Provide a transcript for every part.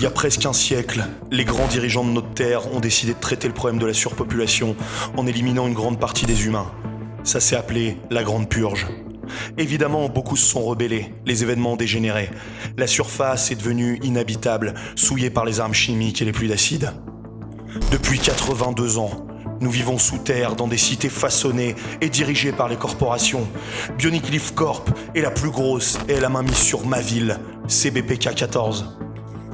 y a presque un siècle, les grands dirigeants de notre terre ont décidé de traiter le problème de la surpopulation en éliminant une grande partie des humains. Ça s'est appelé la Grande Purge. Évidemment, beaucoup se sont rebellés, les événements ont dégénéré. La surface est devenue inhabitable, souillée par les armes chimiques et les pluies d'acide. Depuis 82 ans, nous vivons sous terre dans des cités façonnées et dirigées par les corporations. Bionic Leaf Corp est la plus grosse et elle a main mise sur ma ville, CBPK 14.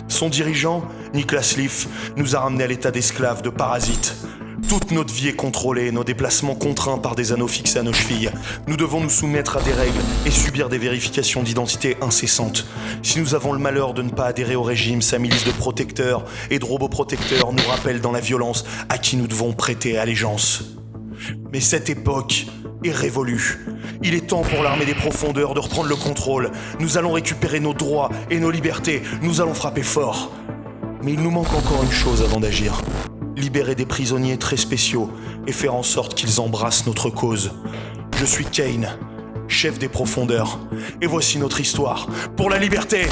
Son dirigeant, Niklas Leaf, nous a ramenés à l'état d'esclaves, de parasites. Toute notre vie est contrôlée, nos déplacements contraints par des anneaux fixés à nos chevilles. Nous devons nous soumettre à des règles et subir des vérifications d'identité incessantes. Si nous avons le malheur de ne pas adhérer au régime, sa milice de protecteurs et de robots protecteurs nous rappelle dans la violence à qui nous devons prêter allégeance. Mais cette époque est révolue. Il est temps pour l'armée des profondeurs de reprendre le contrôle. Nous allons récupérer nos droits et nos libertés. Nous allons frapper fort. Mais il nous manque encore une chose avant d'agir. Libérer des prisonniers très spéciaux et faire en sorte qu'ils embrassent notre cause. Je suis Kane, chef des profondeurs. Et voici notre histoire. Pour la liberté!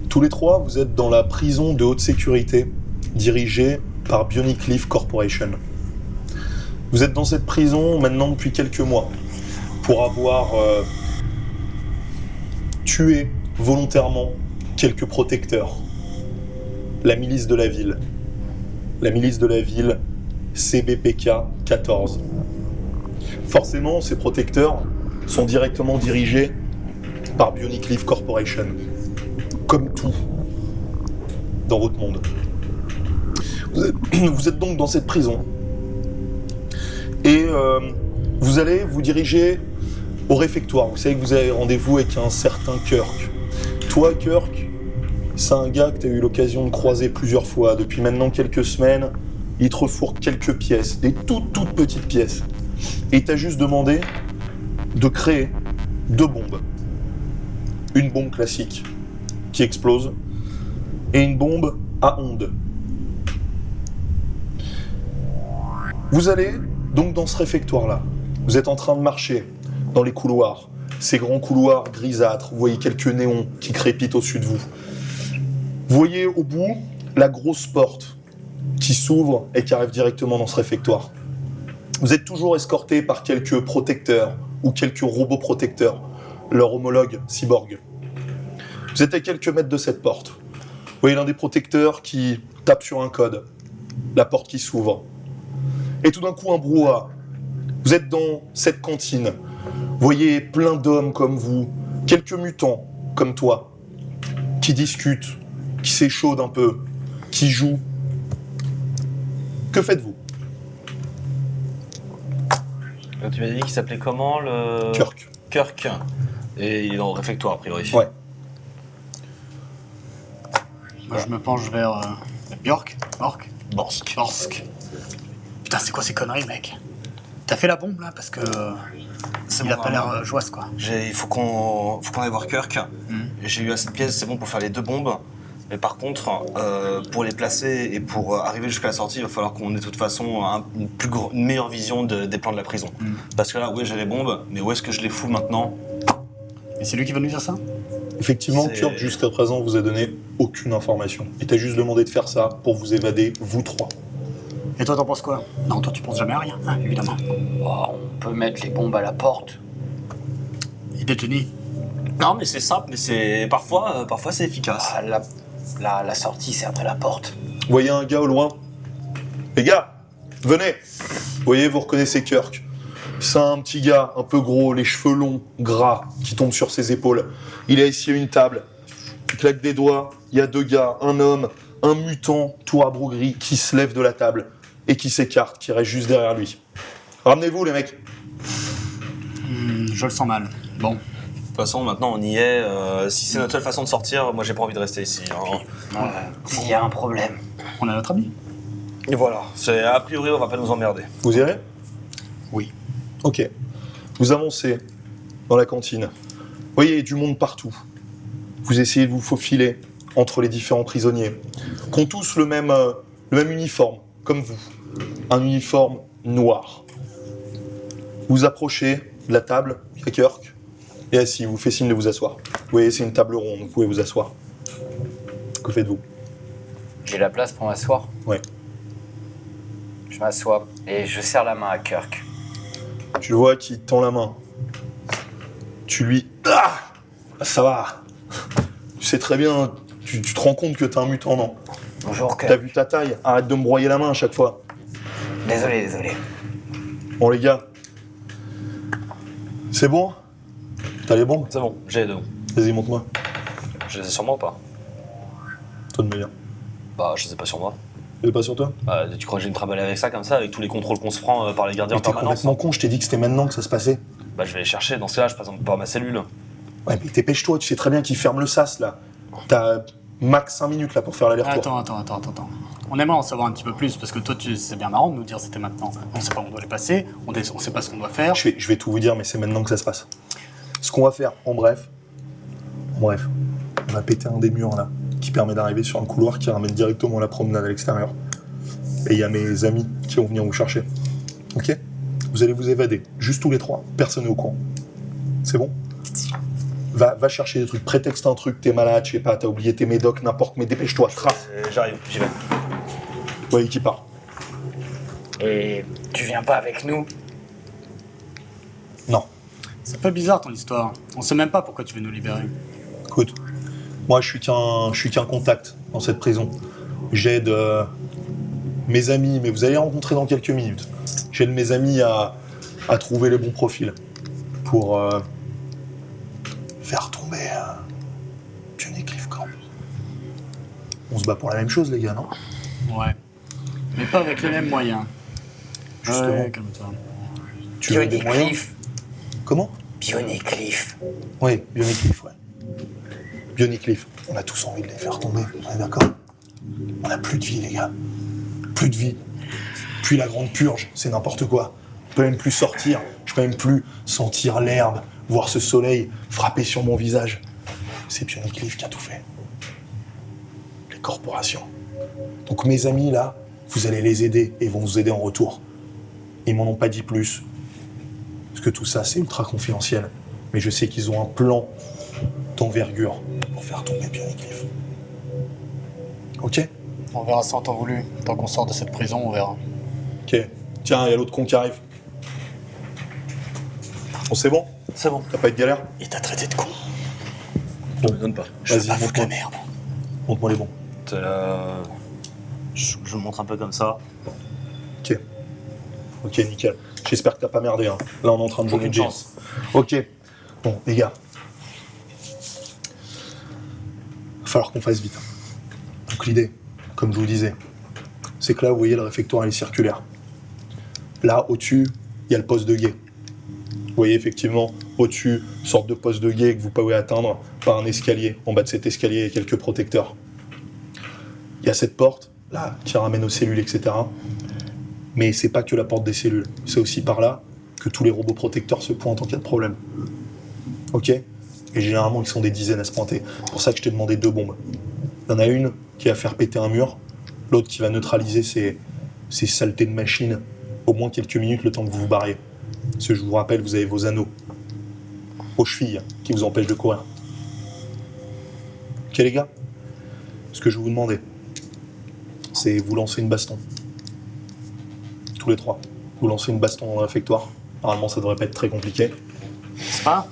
Tous les trois, vous êtes dans la prison de haute sécurité, dirigée par Bionic Leaf Corporation. Vous êtes dans cette prison maintenant depuis quelques mois, pour avoir tué volontairement quelques protecteurs. La milice de la ville. La milice de la ville, CBPK 14. Forcément, ces protecteurs sont directement dirigés par Bionic Leaf Corporation. Comme tout dans votre monde. Vous êtes donc dans cette prison. Et vous allez vous diriger au réfectoire. Vous savez que vous avez rendez-vous avec un certain Kirk. Toi, Kirk, c'est un gars que tu as eu l'occasion de croiser plusieurs fois. Depuis maintenant quelques semaines, il te refourgue quelques pièces, des toutes petites pièces. Et il t'a juste demandé de créer 2 bombes. Une bombe classique qui explose, et une bombe à ondes. Vous allez donc dans ce réfectoire-là. Vous êtes en train de marcher dans les couloirs, ces grands couloirs grisâtres, vous voyez quelques néons qui crépitent au-dessus de vous. Vous voyez au bout la grosse porte qui s'ouvre et qui arrive directement dans ce réfectoire. Vous êtes toujours escorté par quelques protecteurs ou quelques robots protecteurs, leur homologue cyborg. Vous êtes à quelques mètres de cette porte. Vous voyez l'un des protecteurs qui tape sur un code. La porte qui s'ouvre. Et tout d'un coup, un brouhaha. Vous êtes dans cette cantine. Vous voyez plein d'hommes comme vous, quelques mutants comme toi, qui discutent, qui s'échaudent un peu, qui jouent. Que faites-vous ? Tu m'as dit qu'il s'appelait comment le... Kirk. Kirk. Et il est dans le réfectoire a priori. Ouais. Moi, je me penche vers Bjork. Borsk. Putain, c'est quoi ces conneries, mec? T'as fait la bombe, là? Parce que... il a pas l'air joisse, quoi. Il faut qu'on aille voir Kirk. J'ai eu assez de pièces, c'est bon pour faire les 2 bombes. Mais par contre, pour les placer et pour arriver jusqu'à la sortie, il va falloir qu'on ait de toute façon une meilleure vision des plans de la prison. Parce que là, oui, j'ai les bombes, mais où est-ce que je les fous maintenant? Et c'est lui qui va nous dire ça? Effectivement, Kirk, jusqu'à présent, vous a donné aucune information. Il t'a juste demandé de faire ça pour vous évader, vous 3. Et toi, t'en penses quoi? Non, toi, tu penses jamais à rien, hein, évidemment. Oh, on peut mettre les bombes à la porte. Idée de génie. Non, mais c'est simple, mais c'est parfois c'est efficace. Ah, la sortie, c'est après la porte. Vous voyez un gars au loin? Les gars, venez! Vous voyez, vous reconnaissez Kirk. C'est un petit gars, un peu gros, les cheveux longs, gras, qui tombent sur ses épaules. Il est assis à une table. tu claques des doigts, il y a 2 gars, un homme, un mutant, tout rabrougri, qui se lève de la table et qui s'écarte, qui reste juste derrière lui. Ramenez-vous les mecs. Je le sens mal. Bon. De toute façon, maintenant on y est. Si c'est notre seule façon de sortir, moi j'ai pas envie de rester ici. Hein. S'il y a un problème. On a notre ami. Et voilà. A priori, on va pas nous emmerder. Vous irez? Oui. Ok. Vous avancez dans la cantine. Vous voyez du monde partout. Vous essayez de vous faufiler entre les différents prisonniers, qui ont tous le même uniforme, comme vous. Un uniforme noir. Vous approchez de la table, il y a Kirk, et assis, vous fait signe de vous asseoir. Vous voyez, c'est une table ronde, vous pouvez vous asseoir. Que faites-vous? J'ai la place pour m'asseoir. Ouais. Je m'assois et je serre la main à Kirk. Tu le vois qui tend la main. Tu lui... Ah, ça va. Tu sais très bien, tu te rends compte que t'es un mutant, non? Bonjour T'as Kirk. vu ta taille? Arrête de me broyer la main à chaque fois. Désolé. Bon les gars, c'est bon? T'as les bombes? C'est bon, j'ai les deux. Vas-y, montre-moi. Je les ai sur moi ou pas? Toi de me dire. Bah, je les ai pas sur moi. C'est pas sur toi? Tu crois que j'ai une trimballer avec ça comme ça, avec tous les contrôles qu'on se prend par les gardiens Mais en t'es permanence? complètement con, je t'ai dit que c'était maintenant que ça se passait. Bah, je vais les chercher. Dans ce cas-là, je présente pas ma cellule. Ouais, mais dépêche-toi, tu sais très bien qu'il ferme le sas là. T'as max 5 minutes là pour faire l'aller-retour. Attends. On aimerait en savoir un petit peu plus, parce que toi, c'est bien marrant de nous dire c'était maintenant. On sait pas où on doit les passer, on sait pas ce qu'on doit faire. Je vais tout vous dire, mais c'est maintenant que ça se passe. Ce qu'on va faire, en bref, on va péter un des murs là, qui permet d'arriver sur un couloir qui ramène directement la promenade à l'extérieur. Et il y a mes amis qui vont venir vous chercher. Ok? Vous allez vous évader, juste tous les 3, personne n'est au courant. C'est bon? Va chercher des trucs, prétexte un truc, t'es malade, je sais pas, t'as oublié tes médocs, n'importe, mais dépêche-toi, trace. J'arrive, j'y vais. Ouais, qui part? Et tu viens pas avec nous? Non. C'est un peu bizarre ton histoire. On sait même pas pourquoi tu veux nous libérer. Écoute, moi je suis qu'un contact dans cette prison. J'aide mes amis, mais vous allez les rencontrer dans quelques minutes. J'aide mes amis à trouver les bons profils pour faire tomber Johnny Cliffcamp. On se bat pour la même chose, les gars, non? Ouais. Mais pas avec les mêmes moyens. Justement. Ouais, calme-toi. Tu veux des moyens? Cliff. Comment? Cliff. Oui, Bionicliff, ouais. Bionicliff, on a tous envie de les faire tomber, on est d'accord? On a plus de vie, les gars. Plus de vie. Puis la grande purge, c'est n'importe quoi. Je peux même plus sortir, je peux même plus sentir l'herbe, voir ce soleil frapper sur mon visage. C'est Bionicliff qui a tout fait. Les corporations. Donc mes amis, là, vous allez les aider et ils vont vous aider en retour. Ils m'en ont pas dit plus. Parce que tout ça, c'est ultra confidentiel. Mais je sais qu'ils ont un plan d'envergure pour faire tomber Bionicliff. Ok? On verra ça en temps voulu. Tant qu'on sort de cette prison, on verra. Ok. Tiens, il y a l'autre con qui arrive. Bon, c'est bon? C'est bon. T'as pas eu de galère? Il t'a traité de con. Je me donne pas. Vas-y, Pas foutre la montre-moi. merde. Montre-moi les bons. Je le montre un peu comme ça. Ok. Ok, nickel. J'espère que t'as pas merdé, hein. Là, on est en train de jouer Aucune une game. chance. Ok. Bon, les gars. Va falloir qu'on fasse vite. Donc l'idée, comme je vous disais, c'est que là, vous voyez, le réfectoire, il est circulaire. Là, au-dessus, il y a le poste de guet. Vous voyez, effectivement, au-dessus, sorte de poste de guet que vous pouvez atteindre par un escalier. En bas de cet escalier, il y a quelques protecteurs. Il y a cette porte, là, qui ramène aux cellules, etc. Mais c'est pas que la porte des cellules. C'est aussi par là que tous les robots protecteurs se pointent en cas de problème. Ok? Et généralement, ils sont des dizaines à se pointer. C'est pour ça que je t'ai demandé 2 bombes. Il y en a une qui va faire péter un mur, l'autre qui va neutraliser ces saletés de machines au moins quelques minutes le temps que vous vous barriez. Parce que je vous rappelle, vous avez vos anneaux aux chevilles qui vous empêchent de courir. Ok les gars? Ce que je vais vous demander, c'est vous lancer une baston. Tous les 3. Vous lancez une baston dans le réfectoire. Normalement, ça devrait pas être très compliqué. C'est pas?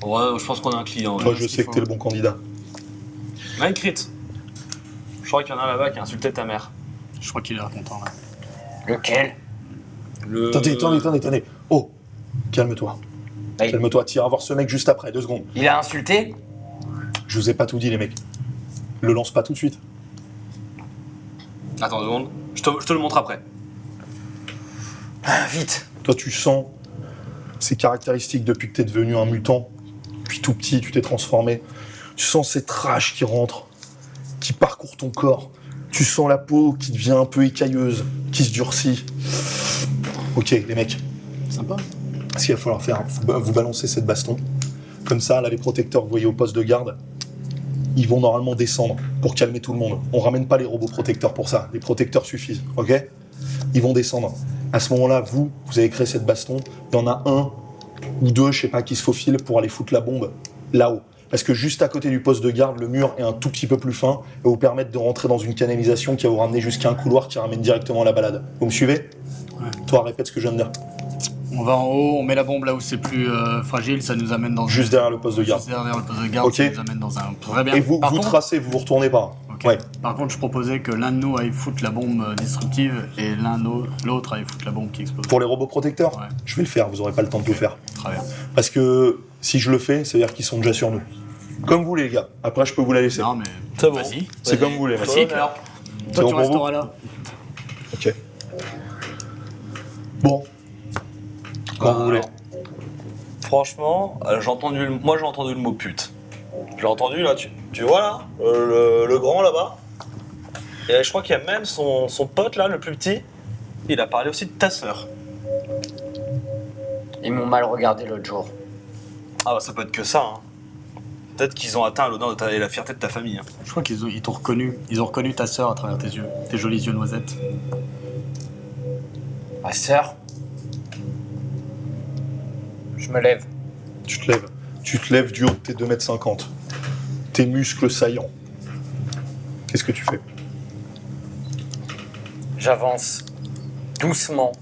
Ouais, je pense qu'on a un client. Toi, je sais que t'es le bon candidat. Un crit. Je crois qu'il y en a là-bas qui a insulté ta mère. Je crois qu'il est content là. Lequel? Attendez. Oh, calme-toi. Oui. Calme-toi, tire à voir ce mec juste après, 2 secondes. Il a insulté? Je vous ai pas tout dit, les mecs. Le lance pas tout de suite. Attends 2 secondes, je te le montre après. Ah, vite. Toi, tu sens ces caractéristiques depuis que t'es devenu un mutant. Puis tout petit, tu t'es transformé. Tu sens cette rage qui rentre, qui parcourt ton corps. Tu sens la peau qui devient un peu écailleuse, qui se durcit. Ok, les mecs. Sympa. Ce qu'il va falloir faire, vous balancez cette baston. Comme ça, là, les protecteurs, vous voyez au poste de garde, ils vont normalement descendre pour calmer tout le monde. On ramène pas les robots protecteurs pour ça. Les protecteurs suffisent, ok? Ils vont descendre. À ce moment-là, vous avez créé cette baston. Il y en a un ou deux, je sais pas, qui se faufilent pour aller foutre la bombe là-haut. Parce que juste à côté du poste de garde, le mur est un tout petit peu plus fin et va vous permettre de rentrer dans une canalisation qui va vous ramener jusqu'à un couloir qui ramène directement à la balade. Vous me suivez? Ouais. Toi, répète ce que je viens de dire. On va en haut, on met la bombe là où c'est plus fragile, ça nous amène dans... Juste derrière le poste de garde. Juste derrière le poste de garde, Ok. ça nous amène dans un... Très bien. Et vous, Par vous contre- tracez, vous retournez pas. Ok. Ouais. Par contre, je proposais que l'un de nous aille foutre la bombe destructive et l'autre aille foutre la bombe qui explose. Pour les robots protecteurs, Ouais. je vais le faire, vous aurez pas le temps de tout faire. Très bien. Parce que si je le fais, ça veut dire qu'ils sont déjà sur nous. Comme vous les gars, après je peux vous la laisser. Non mais... C'est bon. Vas-y. C'est comme vous voulez. Vas-y, C'est Toi, bon tu pour resteras là. Ok. Bon. Quand vous voulez. Franchement, moi j'ai entendu le mot pute. J'ai entendu là, tu vois là, le grand là-bas. Et je crois qu'il y a même son pote là, le plus petit. Il a parlé aussi de ta sœur. Ils m'ont mal regardé l'autre jour. Ah bah ça peut être que ça. Hein. Peut-être qu'ils ont atteint l'honneur et la fierté de ta famille. Hein. Je crois ils t'ont reconnu. Ils ont reconnu ta sœur à travers tes yeux. Tes jolis yeux noisettes. Ma sœur. Je me lève. Tu te lèves. Tu te lèves du haut de tes 2,50 m. Tes muscles saillants. Qu'est-ce que tu fais? J'avance doucement,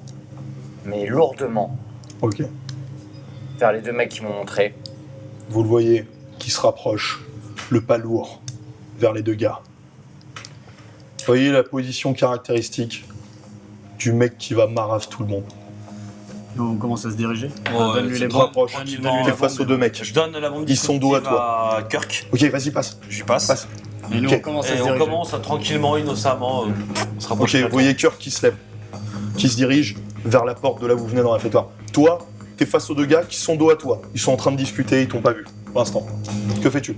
mais lourdement, Ok. vers les deux mecs qui m'ont montré. Vous le voyez, qui se rapproche, le pas lourd, vers les deux gars. Vous voyez la position caractéristique du mec qui va marave tout le monde. On commence à se diriger. Ouais, Donne-lui c'est les te bras. rapproches. tranquillement. T'es face aux deux mecs. Je donne la bombe Ils sont dos à destructive à Kirk. Ok, vas-y, passe. Je lui passe. Passe. Et nous, Ok. on commence à se Et on diriger. commence à tranquillement, innocemment, se Ok, rapprocher. vous voyez Kirk qui se lève, qui se dirige vers la porte de là où vous venez dans la réfectoire. Toi, t'es face aux deux gars qui sont dos à toi. Ils sont en train de discuter, ils t'ont pas vu pour l'instant. Que fais-tu?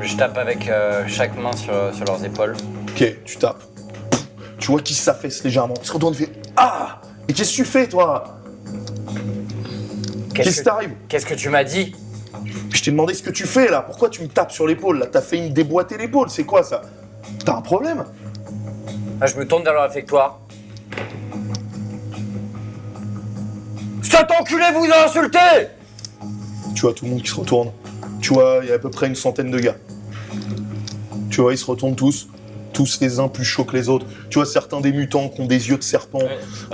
Je tape avec chaque main sur leurs épaules. Ok, tu tapes. Tu vois qu'ils s'affaissent légèrement. Ils se retournent et fait Ah! Et qu'est-ce que tu fais, toi? Qu'est-ce qui t'arrive? Qu'est-ce que tu m'as dit? Je t'ai demandé ce que tu fais là. Pourquoi tu me tapes sur l'épaule là? T'as fait me déboîter l'épaule. C'est quoi ça? T'as un problème? Ah, je me tourne vers le réfectoire. Cet enculé vous a insulté! Tu vois tout le monde qui se retourne. Tu vois, il y a à peu près une centaine de gars. Tu vois, ils se retournent tous les uns plus chauds que les autres. Tu vois, certains des mutants qui ont des yeux de serpent.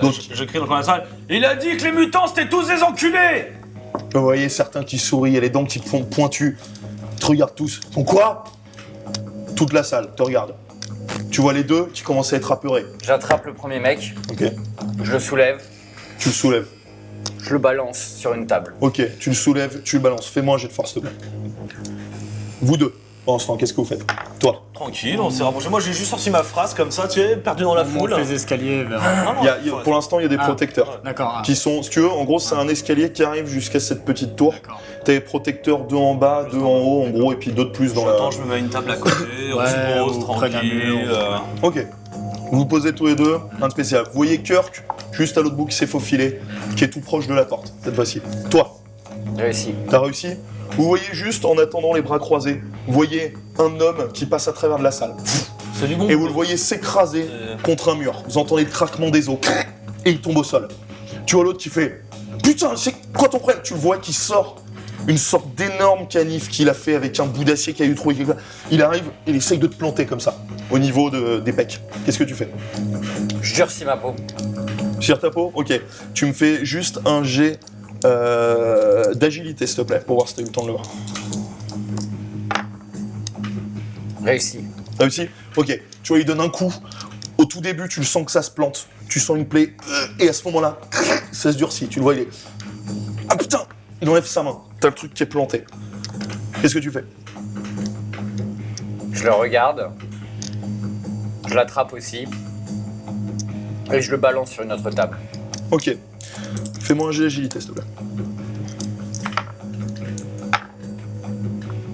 D'autres, Je crie dans la salle. Il a dit que les mutants c'était tous des enculés! vous voyez, certains qui sourient et les dents qui te font pointues. Ils te regardent tous. Ils font quoi? Toute la salle te regarde. Tu vois les deux qui commencent à être apeurés. J'attrape le premier mec, Ok. je le soulève, Tu le soulèves. je le balance sur une table. Ok, tu le soulèves, tu le balances. Fais-moi un jet de force, s'il te plaît. Vous deux. Pour l'instant, qu'est-ce que vous faites? Toi. Tranquille, on s'est rapproché. Moi j'ai juste sorti ma phrase comme ça, tu sais, perdu dans la On foule. monte les escaliers vers... Non, non, Pour l'instant, il y a des Ah. protecteurs. D'accord. Qui sont, si tu veux, en gros, c'est un escalier qui arrive jusqu'à cette petite tour. D'accord. T'as les protecteurs, deux en bas, deux en haut, en gros, et puis deux de plus dans la... J'entends, je me mets une table à côté, on Ouais, se pose ou près d'un tranquille. mur. Ok. Vous vous posez tous les deux, un spécial. Vous voyez Kirk, juste à l'autre bout, qui s'est faufilé, qui est tout proche de la porte, cette fois-ci. Toi, Réussi. t'as réussi? Vous voyez juste, en attendant les bras croisés, vous voyez un homme qui passe à travers de la salle. C'est du bon. Et vous le voyez s'écraser contre un mur. Vous entendez le craquement des os. Et il tombe au sol. Tu vois l'autre qui fait Putain, c'est quoi ton problème? Tu le vois qui sort une sorte d'énorme canif qu'il a fait avec un bout d'acier qu'il a eu trouvé quelque part. Il arrive, il essaye de te planter comme ça, au niveau des pecs. Qu'est-ce que tu fais? Je durcis ma peau. Sur ta peau? Ok. Tu me fais juste un jet d'agilité, s'il te plaît, pour voir si t'as eu le temps de le voir. Réussi. Réussi? Ok. Tu vois, il donne un coup. Au tout début, tu le sens que ça se plante. Tu sens une plaie. Et à ce moment-là, ça se durcit. Tu le vois, il est... Ah putain! Il enlève sa main. t'as le truc qui est planté. Qu'est-ce que tu fais? Je le regarde. Je l'attrape aussi. Et je le balance sur une autre table. Ok. Fais-moi un jet d'agilité, s'il te plaît.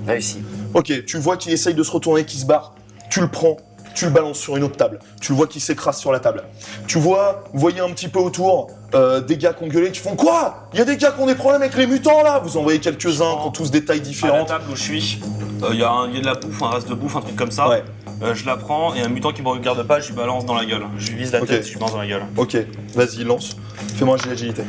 Réussi. Ok, tu vois qu'il essaye de se retourner, qu'il se barre. Tu le prends, tu le balances sur une autre table. Tu le vois qu'il s'écrase sur la table. Vous voyez un petit peu autour des gars qui ont gueulé, qui font quoi? Il y a des gars qui ont des problèmes avec les mutants là. Vous en voyez quelques-uns qui ont tous des tailles À la différentes. table où je suis, il y a de la bouffe, un reste de bouffe, un truc comme ça. Ouais. Je la prends et un mutant qui me regarde pas, je lui balance dans la gueule. Je lui vise la Ok. tête, je lui balance dans la gueule. Ok, vas-y, lance. Fais-moi un jet d'agilité.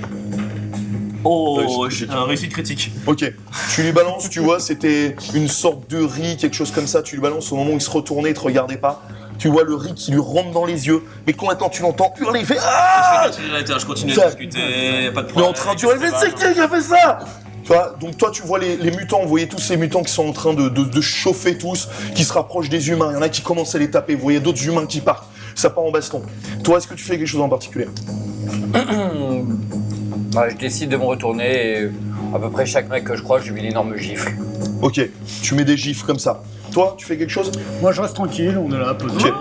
Oh, Réussite critique. réussite critique. Ok, tu lui balances, tu vois, c'était une sorte de riz, quelque chose comme ça. Tu lui balances au moment où il se retournait, il te regardait pas. Tu vois le riz qui lui rentre dans les yeux, mais complètement tu l'entends hurler, il fait ah! Je continue Ça- à discuter, y a pas de Il est problème. en train de hurler, mais c'est qui a fait ça? Tu vois, donc toi tu vois les mutants, vous voyez tous ces mutants qui sont en train de chauffer tous, qui se rapprochent des humains, il y en a qui commencent à les taper, vous voyez d'autres humains qui partent, ça part en baston. Toi, est-ce que tu fais quelque chose en particulier? Je décide de me retourner et à peu près chaque mec que je croise, je lui mets une énorme gifle. Ok, tu mets des gifles comme ça. Toi, tu fais quelque chose? Moi je reste tranquille, on est là, posé. Ok.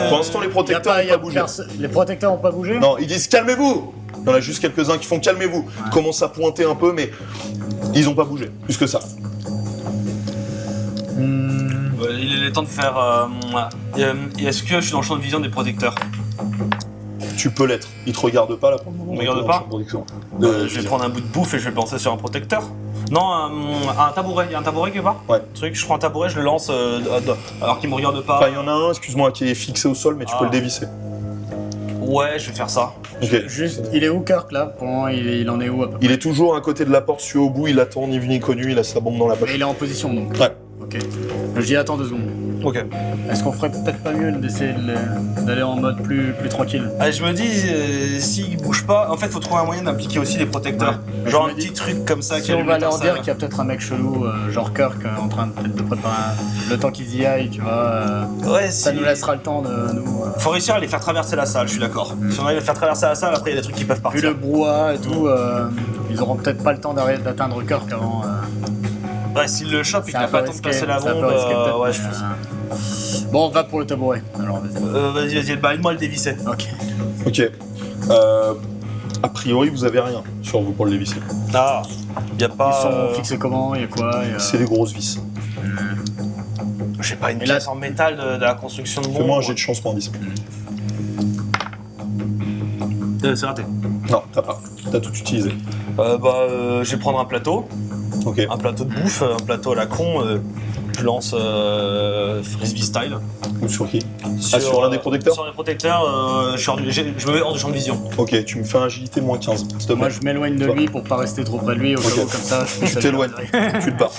Pour l'instant, les protecteurs n'ont pas bougé. Les protecteurs n'ont pas bougé? Non, ils disent calmez-vous. Il y en a juste quelques-uns qui font calmez-vous. Ils commencent à pointer un peu, mais ils ont pas bougé, plus que ça. Il est temps de faire. Est-ce que je suis dans le champ de vision des protecteurs? Tu peux l'être. Ils te regardent pas là pour le moment. Ils me regardent T'es pas dans le champ de protection. Je vais prendre un bout de bouffe et je vais le lancer sur un protecteur. Non, un tabouret. Il y a un tabouret quelque part? Ouais. Truc, je prends un tabouret, je le lance alors qu'il me regarde pas. Enfin, il y en a un, excuse-moi, qui est fixé au sol, mais tu peux le dévisser. Ouais, je vais faire ça. Ok. Juste, il est où Kirk là? Pour moi, il en est où à peu près? Il est toujours à côté de la porte, celui au bout, il attend ni vu ni connu, il a sa bombe dans la Mais poche. il est en position donc. Ouais. Ok. Je dis attends 2 secondes. Ok. Est-ce qu'on ferait peut-être pas mieux d'essayer d'aller en mode plus tranquille? Ah, je me dis, s'ils bougent pas, en fait, faut trouver un moyen d'impliquer aussi les protecteurs. Ouais. Genre Je un me dis, petit truc comme ça qui Si on allume va leur l'étincelle. dire qu'il y a peut-être un mec chelou, genre Kirk, en train peut-être de préparer le temps qu'ils y aillent, tu vois, Ouais, ça si. nous laissera le temps de nous. Faut réussir à les faire traverser la salle, je suis d'accord. Si on arrive à les faire traverser la salle, après il y a des trucs qui peuvent Vu partir. le brouhaha et tout, ils auront peut-être pas le temps d'atteindre Kirk avant. Ouais, s'il le chope et qu'il C'est n'a un pas peu le temps de risqué, passer la c'est un peu bombe, risqué, peut-être, ouais, mais, je pense. Bon, on va pour le tabouret. Alors, vas-y. Vas-y, bah, aide-moi à le dévisser. Ok. Ok. A priori, vous avez rien sur vous pour le dévisser. Ah, y a Ils pas. sont fixés comment? Il y a quoi? C'est des grosses vis. J'ai pas une Et là- pièce en métal de la construction de bombe. Fais-moi un jet de chance moins 10. C'est raté. Non, t'as pas. T'as tout utilisé. Je vais prendre un plateau Ok. de bouffe, un plateau à la con. Je lance frisbee style. Ou sur qui? Sur l'un des protecteurs? Sur les protecteurs, je me mets hors du champ de vision. Ok, tu me fais un agilité moins 15, s'il te plaît. Moi, je m'éloigne de Toi. lui pour pas rester trop près de lui, au cas Ok. où, comme ça. je Tu puisse t'éloignes, aller. tu te barres.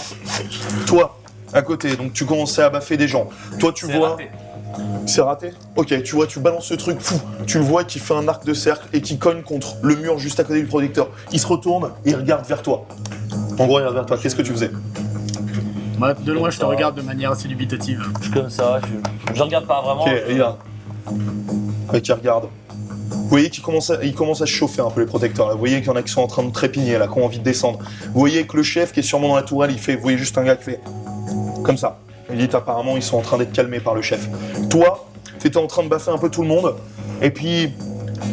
Toi, à côté, donc tu commences à baffer des gens. Toi, tu C'est vois. raté. C'est raté? Ok, tu vois, tu balances ce truc fou. Tu le vois qui fait un arc de cercle et qui cogne contre le mur juste à côté du protecteur. Il se retourne et il regarde vers toi. En gros, il regarde vers toi. Qu'est-ce que tu faisais? Moi, de loin, je te regarde de manière assez dubitative. Je suis comme ça, je regarde pas vraiment. Ok, regarde. Ok, il regarde. Vous voyez qu'il commence à se chauffer un peu les protecteurs. Là. Vous voyez qu'il y en a qui sont en train de trépigner, là, qui ont envie de descendre. Vous voyez que le chef qui est sûrement dans la tourelle, vous voyez juste un gars qui fait comme ça. Il dit apparemment ils sont en train d'être calmés par le chef. Toi, t'étais en train de baffer un peu tout le monde, et puis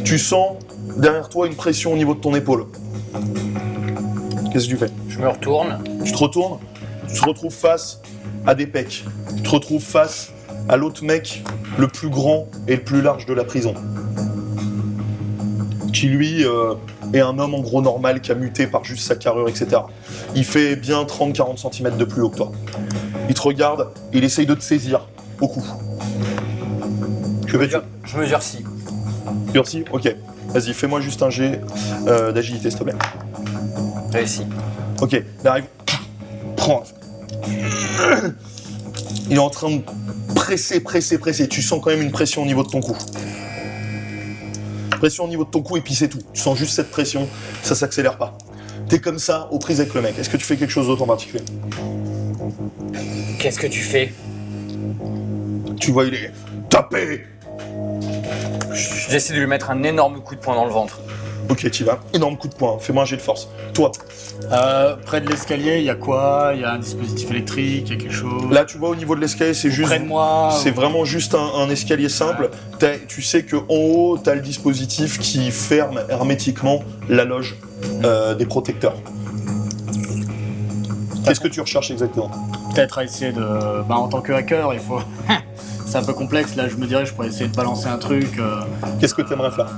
tu sens derrière toi une pression au niveau de ton épaule. Qu'est-ce que tu fais? Je me retourne. Tu te retournes, tu te retrouves face à des pecs. Tu te retrouves face à l'autre mec le plus grand et le plus large de la prison. Qui lui est un homme en gros normal qui a muté par juste sa carrure, etc. Il fait bien 30-40 cm de plus haut que toi. Il te regarde, il essaye de te saisir au cou. Que fais-tu? Je mesure si. Merci. Ok. Vas-y, fais-moi juste un jet d'agilité, s'il te plaît. Réussi. Ok, il arrive. Prends. Il est en train de presser. Tu sens quand même une pression au niveau de ton cou. Pression au niveau de ton cou et puis c'est tout. Tu sens juste cette pression, ça s'accélère pas. T'es comme ça, aux prises avec le mec. Est-ce que tu fais quelque chose d'autre en particulier? Qu'est-ce que tu fais? Tu vois, il est tapé. J'essaie de lui mettre un énorme coup de poing dans le ventre. Ok, t'y vas. Énorme coup de poing, fais-moi un jet de force. Toi, Près de l'escalier, il y a quoi? Il y a un dispositif électrique, il y a quelque chose? là tu vois au niveau de l'escalier, c'est juste... Près de moi? C'est vraiment juste un escalier simple. Tu sais qu'en haut, tu as le dispositif qui ferme hermétiquement la loge des protecteurs. Qu'est-ce que tu recherches exactement? Peut-être à essayer de... Bah, en tant que hacker, il faut... C'est un peu complexe, là je me dirais je pourrais essayer de balancer un truc. Qu'est-ce que tu aimerais faire?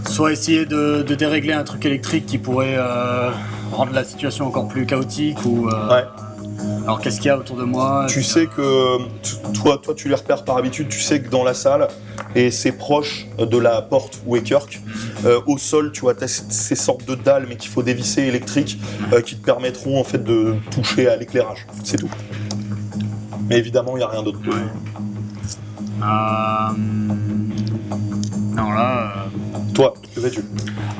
Soit essayer de dérégler un truc électrique qui pourrait rendre la situation encore plus chaotique ou... Ouais. Alors qu'est-ce qu'il y a autour de moi? Tu sais que toi tu les repères par habitude, tu sais que dans la salle, et c'est proche de la porte où est Kirk, au sol tu vois t'as ces sortes de dalles mais qu'il faut dévisser électriques qui te permettront en fait de toucher à l'éclairage, c'est tout. Mais évidemment il n'y a rien d'autre. Ouais. Non là... Toi, que fais-tu?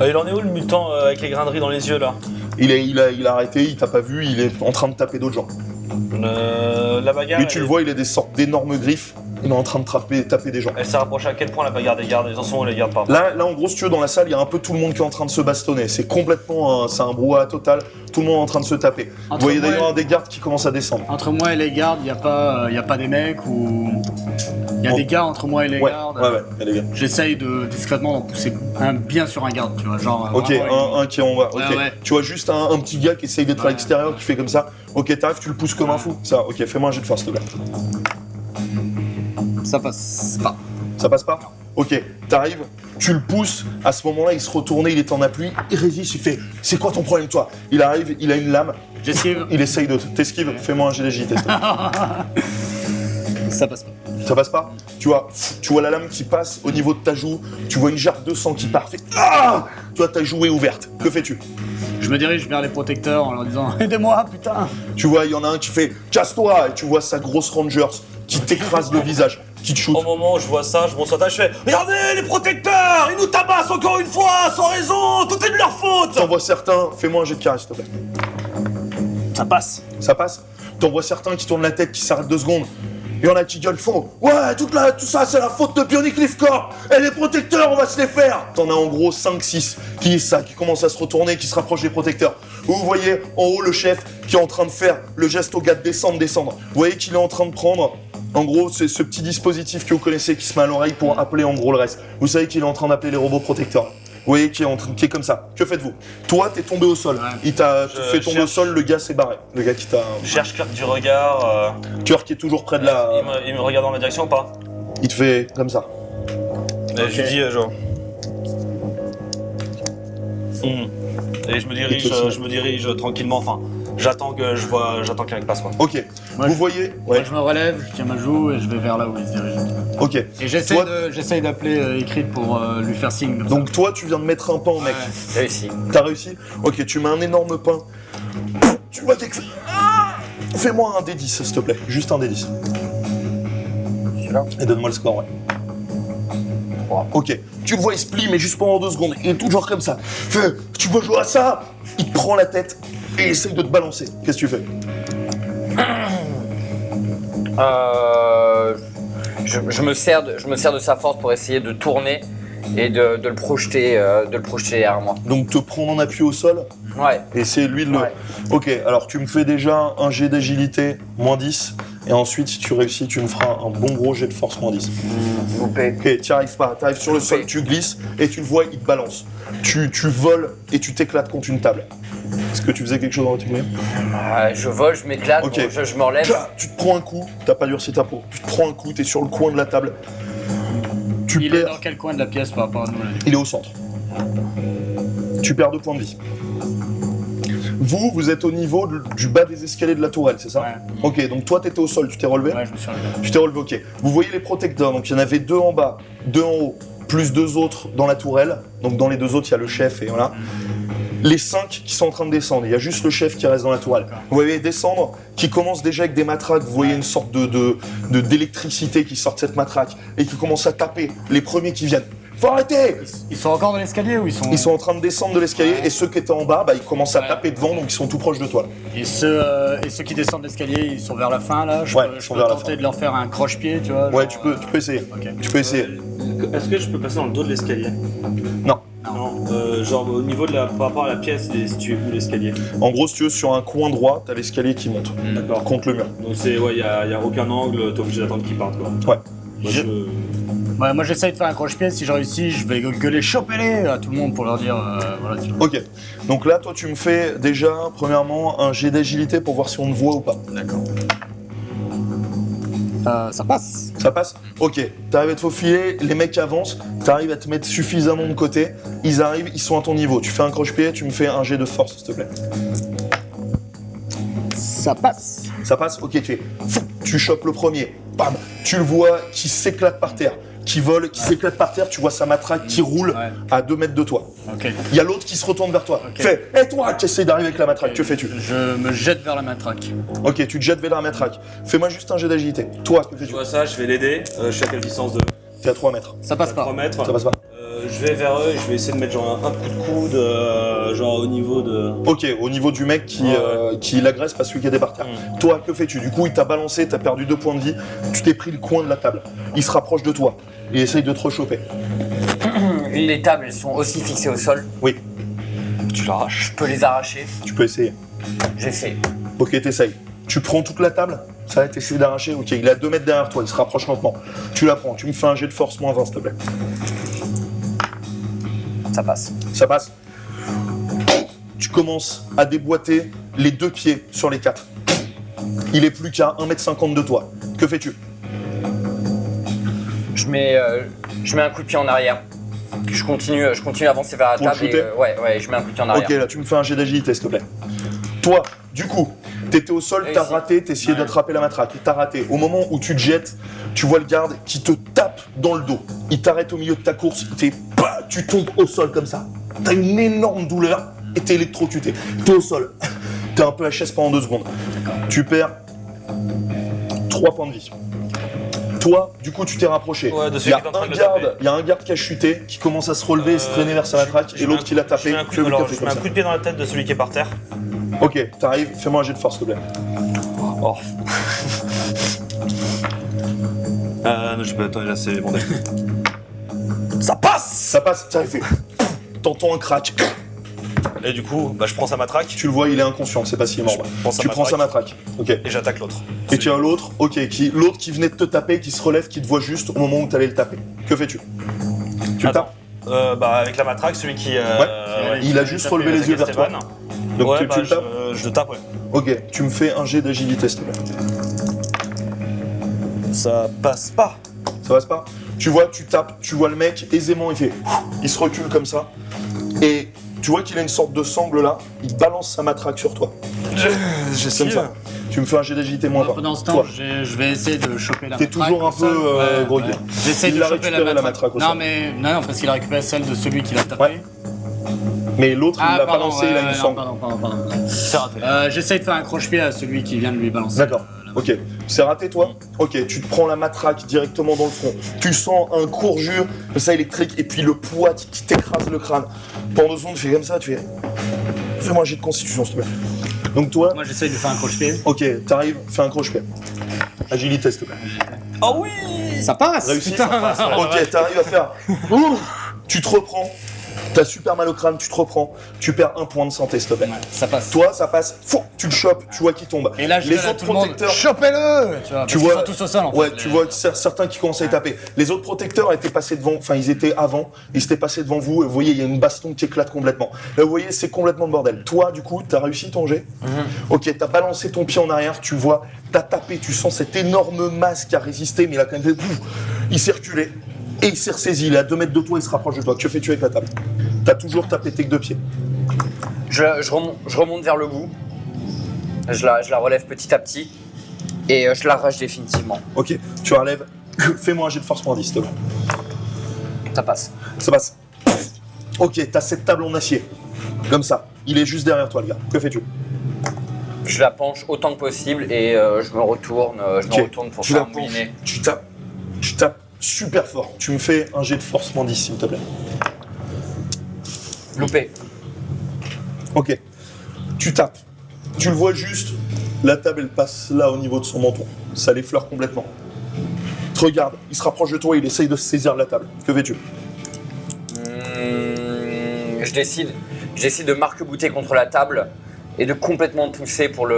Il en est où le mutant avec les graineries dans les yeux là? Il a arrêté, il t'a pas vu, il est en train de taper d'autres gens. La bagarre. Lui tu le vois, il a des sortes d'énormes griffes, il est en train de taper des gens. Elle s'est rapprochée à quel point la bagarre des gardes? Ils en sont où les gardes par Là, en gros, si tu veux, dans la salle, il y a un peu tout le monde qui est en train de se bastonner. C'est complètement c'est un brouhaha total. Tout le monde est en train de se taper. Vous voyez d'ailleurs un des gardes qui commence à descendre. Entre moi et les gardes, il n'y a pas des mecs ou... Il y a des gars entre moi et les gardes. Ouais, il y a des gars. J'essaye de discrètement d'en pousser un bien sur un garde, tu vois, genre... Ok, vraiment, un qui est en bas. Ok. Ouais. Tu vois juste un petit gars qui essaye d'être à l'extérieur, qui fait comme ça. Ok, t'arrives, tu le pousses comme un fou. Ça, ok, fais-moi un jet de force, s'il te plaît. Ça passe pas. Ça passe pas? Ok, t'arrives, tu le pousses, à ce moment-là, il se retourne, il est en appui, il résiste, il fait « C'est quoi ton problème, toi ?» Il arrive, il a une lame, J'esquive. il essaye de t'esquive, fais-moi un jet d'agilité. Ça passe pas. Ça passe pas? Tu vois la lame qui passe au niveau de ta joue, tu vois une jarre de sang qui part, fait « Ah !» Tu vois ta joue est ouverte, que fais-tu? Je me dirige vers les protecteurs en leur disant « Aidez-moi, putain !» Tu vois, il y en a un qui fait « Casse-toi !» et tu vois sa grosse Rangers qui t'écrase le visage, qui te shoot. Au moment où je vois ça, je monte sur la table, je fais regardez les protecteurs, ils nous tabassent encore une fois, sans raison, tout est de leur faute. T'en vois certains, fais-moi un jet de carré, s'il te plaît. Ça passe. Ça passe? T'en vois certains qui tournent la tête, qui s'arrêtent 2 secondes. Il y en a qui gueulent, font ouais, tout ça c'est la faute de Bionic Leaf Corps. Et les protecteurs, on va se les faire. T'en as en gros 5-6 qui commencent à se retourner, qui se rapprochent des protecteurs. Vous voyez en haut le chef qui est en train de faire le geste au gars de descendre. Vous voyez qu'il est en train de prendre, en gros, c'est ce petit dispositif que vous connaissez qui se met à l'oreille pour appeler en gros le reste. Vous savez qu'il est en train d'appeler les robots protecteurs. Vous voyez qui est comme ça. Que faites-vous? Toi, t'es tombé au sol. Ouais. Il t'a fait tomber au cherche. sol, le gars s'est barré. Le gars qui t'a... Je cherche Kirk du regard. Kirk qui est toujours près de la... Il me regarde dans ma direction ou pas? Il te fait comme ça. Et je lui dis genre. Et je me dirige tranquillement. Enfin, j'attends qu'elle passe quoi. Ok. Moi, Vous je- voyez? Moi Ouais. je me relève, je tiens ma joue et je vais vers là où il se dirige. Ok. Et Toi- j'essaye d'appeler Écrit pour lui faire signe. comme Donc toi, tu viens de mettre un pain au mec. Ouais. Réussi. T'as réussi? Ok, tu mets un énorme pain. Tu vois quelque chose. Fais-moi un D10, s'il te plaît. Juste un D10. Celui-là. Et donne-moi le score, ouais. Ok. Tu le vois, il se plie, mais juste pendant 2 secondes. Il est toujours comme ça. Fais, tu veux jouer à ça? Il te prend la tête et essaye de te balancer. Qu'est-ce que tu fais? Je me sers de sa force pour essayer de tourner et de le projeter derrière moi. Donc te prendre en appui au sol Ouais. et c'est lui de le... Ouais. Ok, alors tu me fais déjà un jet d'agilité, -10. Et ensuite, si tu réussis, tu me feras un bon gros jet de force, -10. Loupé. Ok, tu arrives pas, tu arrives sur le sol, tu glisses et tu le vois, il te balance. Tu voles et tu t'éclates contre une table. Est-ce que tu faisais quelque chose dans votre milieu? Je vole, je m'éclate, Ok. bon, je me relève. Tu te prends un coup, t'as pas durci ta peau. Tu te prends un coup, t'es sur le coin de la table. Tu Il est perds. dans quel coin de la pièce par rapport à nous là? Il est au centre. Tu perds 2 points de vie. Vous êtes au niveau du bas des escaliers de la tourelle, c'est ça? Ouais. Ok, donc toi t'étais au sol, tu t'es relevé? Ouais, je me suis relevé. Tu t'es relevé, ok. Vous voyez les protecteurs, donc il y en avait 2 en bas, 2 en haut, plus 2 autres dans la tourelle. Donc dans les 2 autres, il y a le chef et voilà. Les 5 qui sont en train de descendre, il y a juste le chef qui reste dans la tourelle. Vous voyez descendre, qui commence déjà avec des matraques, vous voyez une sorte d'électricité qui sort de cette matraque et qui commence à taper les premiers qui viennent. Faut arrêter! Ils sont encore dans l'escalier ou ils sont... Ils sont en train de descendre de l'escalier Ouais. et ceux qui étaient en bas, bah, ils commencent à Ouais. taper devant, donc ils sont tout proches de toi. Et ceux qui descendent l'escalier, ils sont vers la fin là. Je Ouais, peux, ils je sont peux vers la tenter fin. de leur faire un croche-pied, tu vois. Ouais, genre, tu peux essayer. Ok. Tu peux essayer. Est-ce que je peux passer dans le dos de l'escalier? Non. Non, genre au niveau de par rapport à la pièce, si tu es où l'escalier. En gros, si tu veux, sur un coin droit, t'as l'escalier qui monte D'accord. contre le mur. Donc c'est, ouais, y a aucun angle, t'es obligé d'attendre qu'il parte quoi. Ouais. Moi j'essaye de faire un croche-pied, si je réussis, je vais gueuler chopez-les à tout le monde pour leur dire voilà. Tu vois. Ok. Donc là, toi, tu me fais déjà, premièrement, un jet d'agilité pour voir si on te voit ou pas. D'accord. Ça passe. Ça passe? Ok. T'arrives à te faufiler, les mecs avancent, t'arrives à te mettre suffisamment de côté, ils arrivent, ils sont à ton niveau. Tu fais un croche-pied, tu me fais un jet de force, s'il te plaît. Ça passe. Ça passe? Ok, tu fais. Tu chopes le premier. Bam! Tu le vois qui s'éclate par terre, qui vole, qui s'éclate par terre, tu vois sa matraque qui roule à 2 mètres de toi. Ok. Il y a l'autre qui se retourne vers toi. Ok. Fais, hé toi, qui essaie d'arriver avec la matraque, que fais-tu? Je me jette vers la matraque. Ok, tu te jettes vers la matraque. Fais-moi juste un jet d'agilité. Toi, que Je fais-tu? vois ça, je vais l'aider. Je suis à quelle distance de T'es à 3 mètres. Ça passe 3 pas. mètres. Ça passe pas? Je vais vers eux et je vais essayer de mettre genre un coup de coude, genre au niveau de. Ok, au niveau du mec qui l'agresse parce qu'il est par terre. Toi, que fais-tu? Du coup, il t'a balancé, t'as perdu 2 points de vie, tu t'es pris le coin de la table. Il se rapproche de toi et essaye de te rechoper. Les tables, elles sont aussi fixées au sol. Oui, Tu l'arraches. Je peux les arracher. tu peux essayer. J'essaie. Ok, t'essayes. Tu prends toute la table, ça va t'essayer d'arracher. Ok, il est à 2 mètres derrière toi, il se rapproche lentement. Tu la prends, tu me fais un jet de force -20, s'il te plaît. Ça passe. Ça passe. Tu commences à déboîter les 2 pieds sur les 4. Il est plus qu'à 1,50 m de toi. Que fais-tu? Je mets un coup de pied en arrière. Je continue à avancer vers la Pour le table et shooter ouais, je mets un coup de pied en arrière. Ok, là tu me fais un jet d'agilité, s'il te plaît. Toi, du coup, t'étais au sol, t'as Réussi. raté, t'essayais d'attraper la matraque, t'as raté. Au moment où tu te jettes, tu vois le garde qui te tape dans le dos. Il t'arrête au milieu de ta course, tu tombes au sol comme ça. T'as une énorme douleur et t'es électrocuté. T'es au sol. T'es un peu HS pendant 2 secondes. Tu perds 3 points de vie. Toi, du coup, tu t'es rapproché. Ouais, de Il celui y a qui est en train un de le garde, taper. il y a un garde qui a chuté, qui commence à se relever et se traîner vers sa matraque, et l'autre qui l'a tapé. Je mets un coup, alors, je mets un coup de pied dans la tête de celui qui est par terre. Ok, t'arrives, fais-moi un jet de force, s'il te plaît. Oh. Non, je peux attendre, là c'est bon. Ça passe. Ça passe, t'arrives. T'entends un crack. Et du coup, bah, je prends sa matraque. Tu le vois, il est inconscient, c'est pas s'il est mort. Tu prends sa matraque. Ok. Et j'attaque l'autre. Et tu as l'autre, ok, l'autre qui venait de te taper, qui se relève, qui te voit juste au moment où t'allais le taper. Que fais-tu? Tu le tapes? Bah avec la matraque, celui qui. Il a juste relevé les yeux vers toi. Donc Ouais, tu le tapes? je le tape, ouais. Ok, tu me fais un jet d'agilité, s'il te plaît. Ça passe pas. Ça passe pas? Tu vois, tu tapes, tu vois le mec, aisément, il se recule comme ça. Et tu vois qu'il a une sorte de sangle là, il balance sa matraque sur toi. J'essaie Comme ça. Tu me fais un jet d'agilité moins 20. Pendant ce temps, Toi. je vais essayer de choper la T'es matraque. toujours un au sol. peu groggy. J'essaie Il de a choper récupéré la matraque au sol. Non, mais non, parce qu'il a récupéré celle de celui qui l'a tapé. Ouais. Mais l'autre, il l'a pardon, balancé, il a une sangle. Pardon. C'est raté. J'essaie de faire un croche-pied à celui qui vient de lui balancer. D'accord. Ok. C'est raté, toi? Ok, tu te prends la matraque directement dans le front. Tu sens un courjure, ça électrique, et puis le poids qui t'écrase le crâne. Pendant 2 secondes, tu fais comme ça, tu fais. Fais-moi un jet de constitution, s'il te plaît. Donc toi, Moi, j'essaie de faire un croche-pied. ok, t'arrives, fais un croche-pied. Agilité, s'il te plaît. Oh oui. Ça passe. Réussi? Ok, t'arrives à faire. Tu te reprends. T'as super mal au crâne, tu te reprends. Tu perds 1 point de santé, s'il te plaît. Ouais, ça passe. Toi, ça passe. Tu le chopes, tu vois qu'il tombe. Et là, je les gueule à autres tout le monde, protecteurs. chopez-le. Tu vois, Tu parce qu'ils vois, sont tous au sol en ouais, fait. tu vois certains qui commencent à y taper. Les autres protecteurs étaient passés devant, enfin ils étaient avant, ils s'étaient passés devant vous, et vous voyez, il y a une baston qui éclate complètement. Là, vous voyez, c'est complètement le bordel. Toi, du coup, t'as réussi ton jet. Ok, t'as balancé ton pied en arrière, tu vois, t'as tapé, tu sens cette énorme masse qui a résisté, mais il a quand même fait pouf, il s'est reculé, et il s'est ressaisi, il est à 2 mètres de toi, il se rapproche de toi. Que fais-tu avec la table? T'as toujours tapé tes 2 pieds. Je remonte vers le bout. Je la relève petit à petit. Et je l'arrache définitivement. Ok, tu relèves, fais-moi un jet de force moins 10, s'il te plaît. Ça passe. Ça passe. Ok, t'as cette table en acier. Comme ça. Il est juste derrière toi, le gars. Que fais-tu? Je la penche autant que possible et je me retourne, pour Tu la faire penches, mouiner. tu tapes super fort. Tu me fais un jet de force moins 10, s'il te plaît. Loupé. Ok. Tu tapes. Tu le vois juste. La table, elle passe là au niveau de son menton. Ça l'effleure complètement. Regarde, il se rapproche de toi, il essaye de se saisir de la table. Que fais-tu? je décide de marque-bouter contre la table et de complètement pousser pour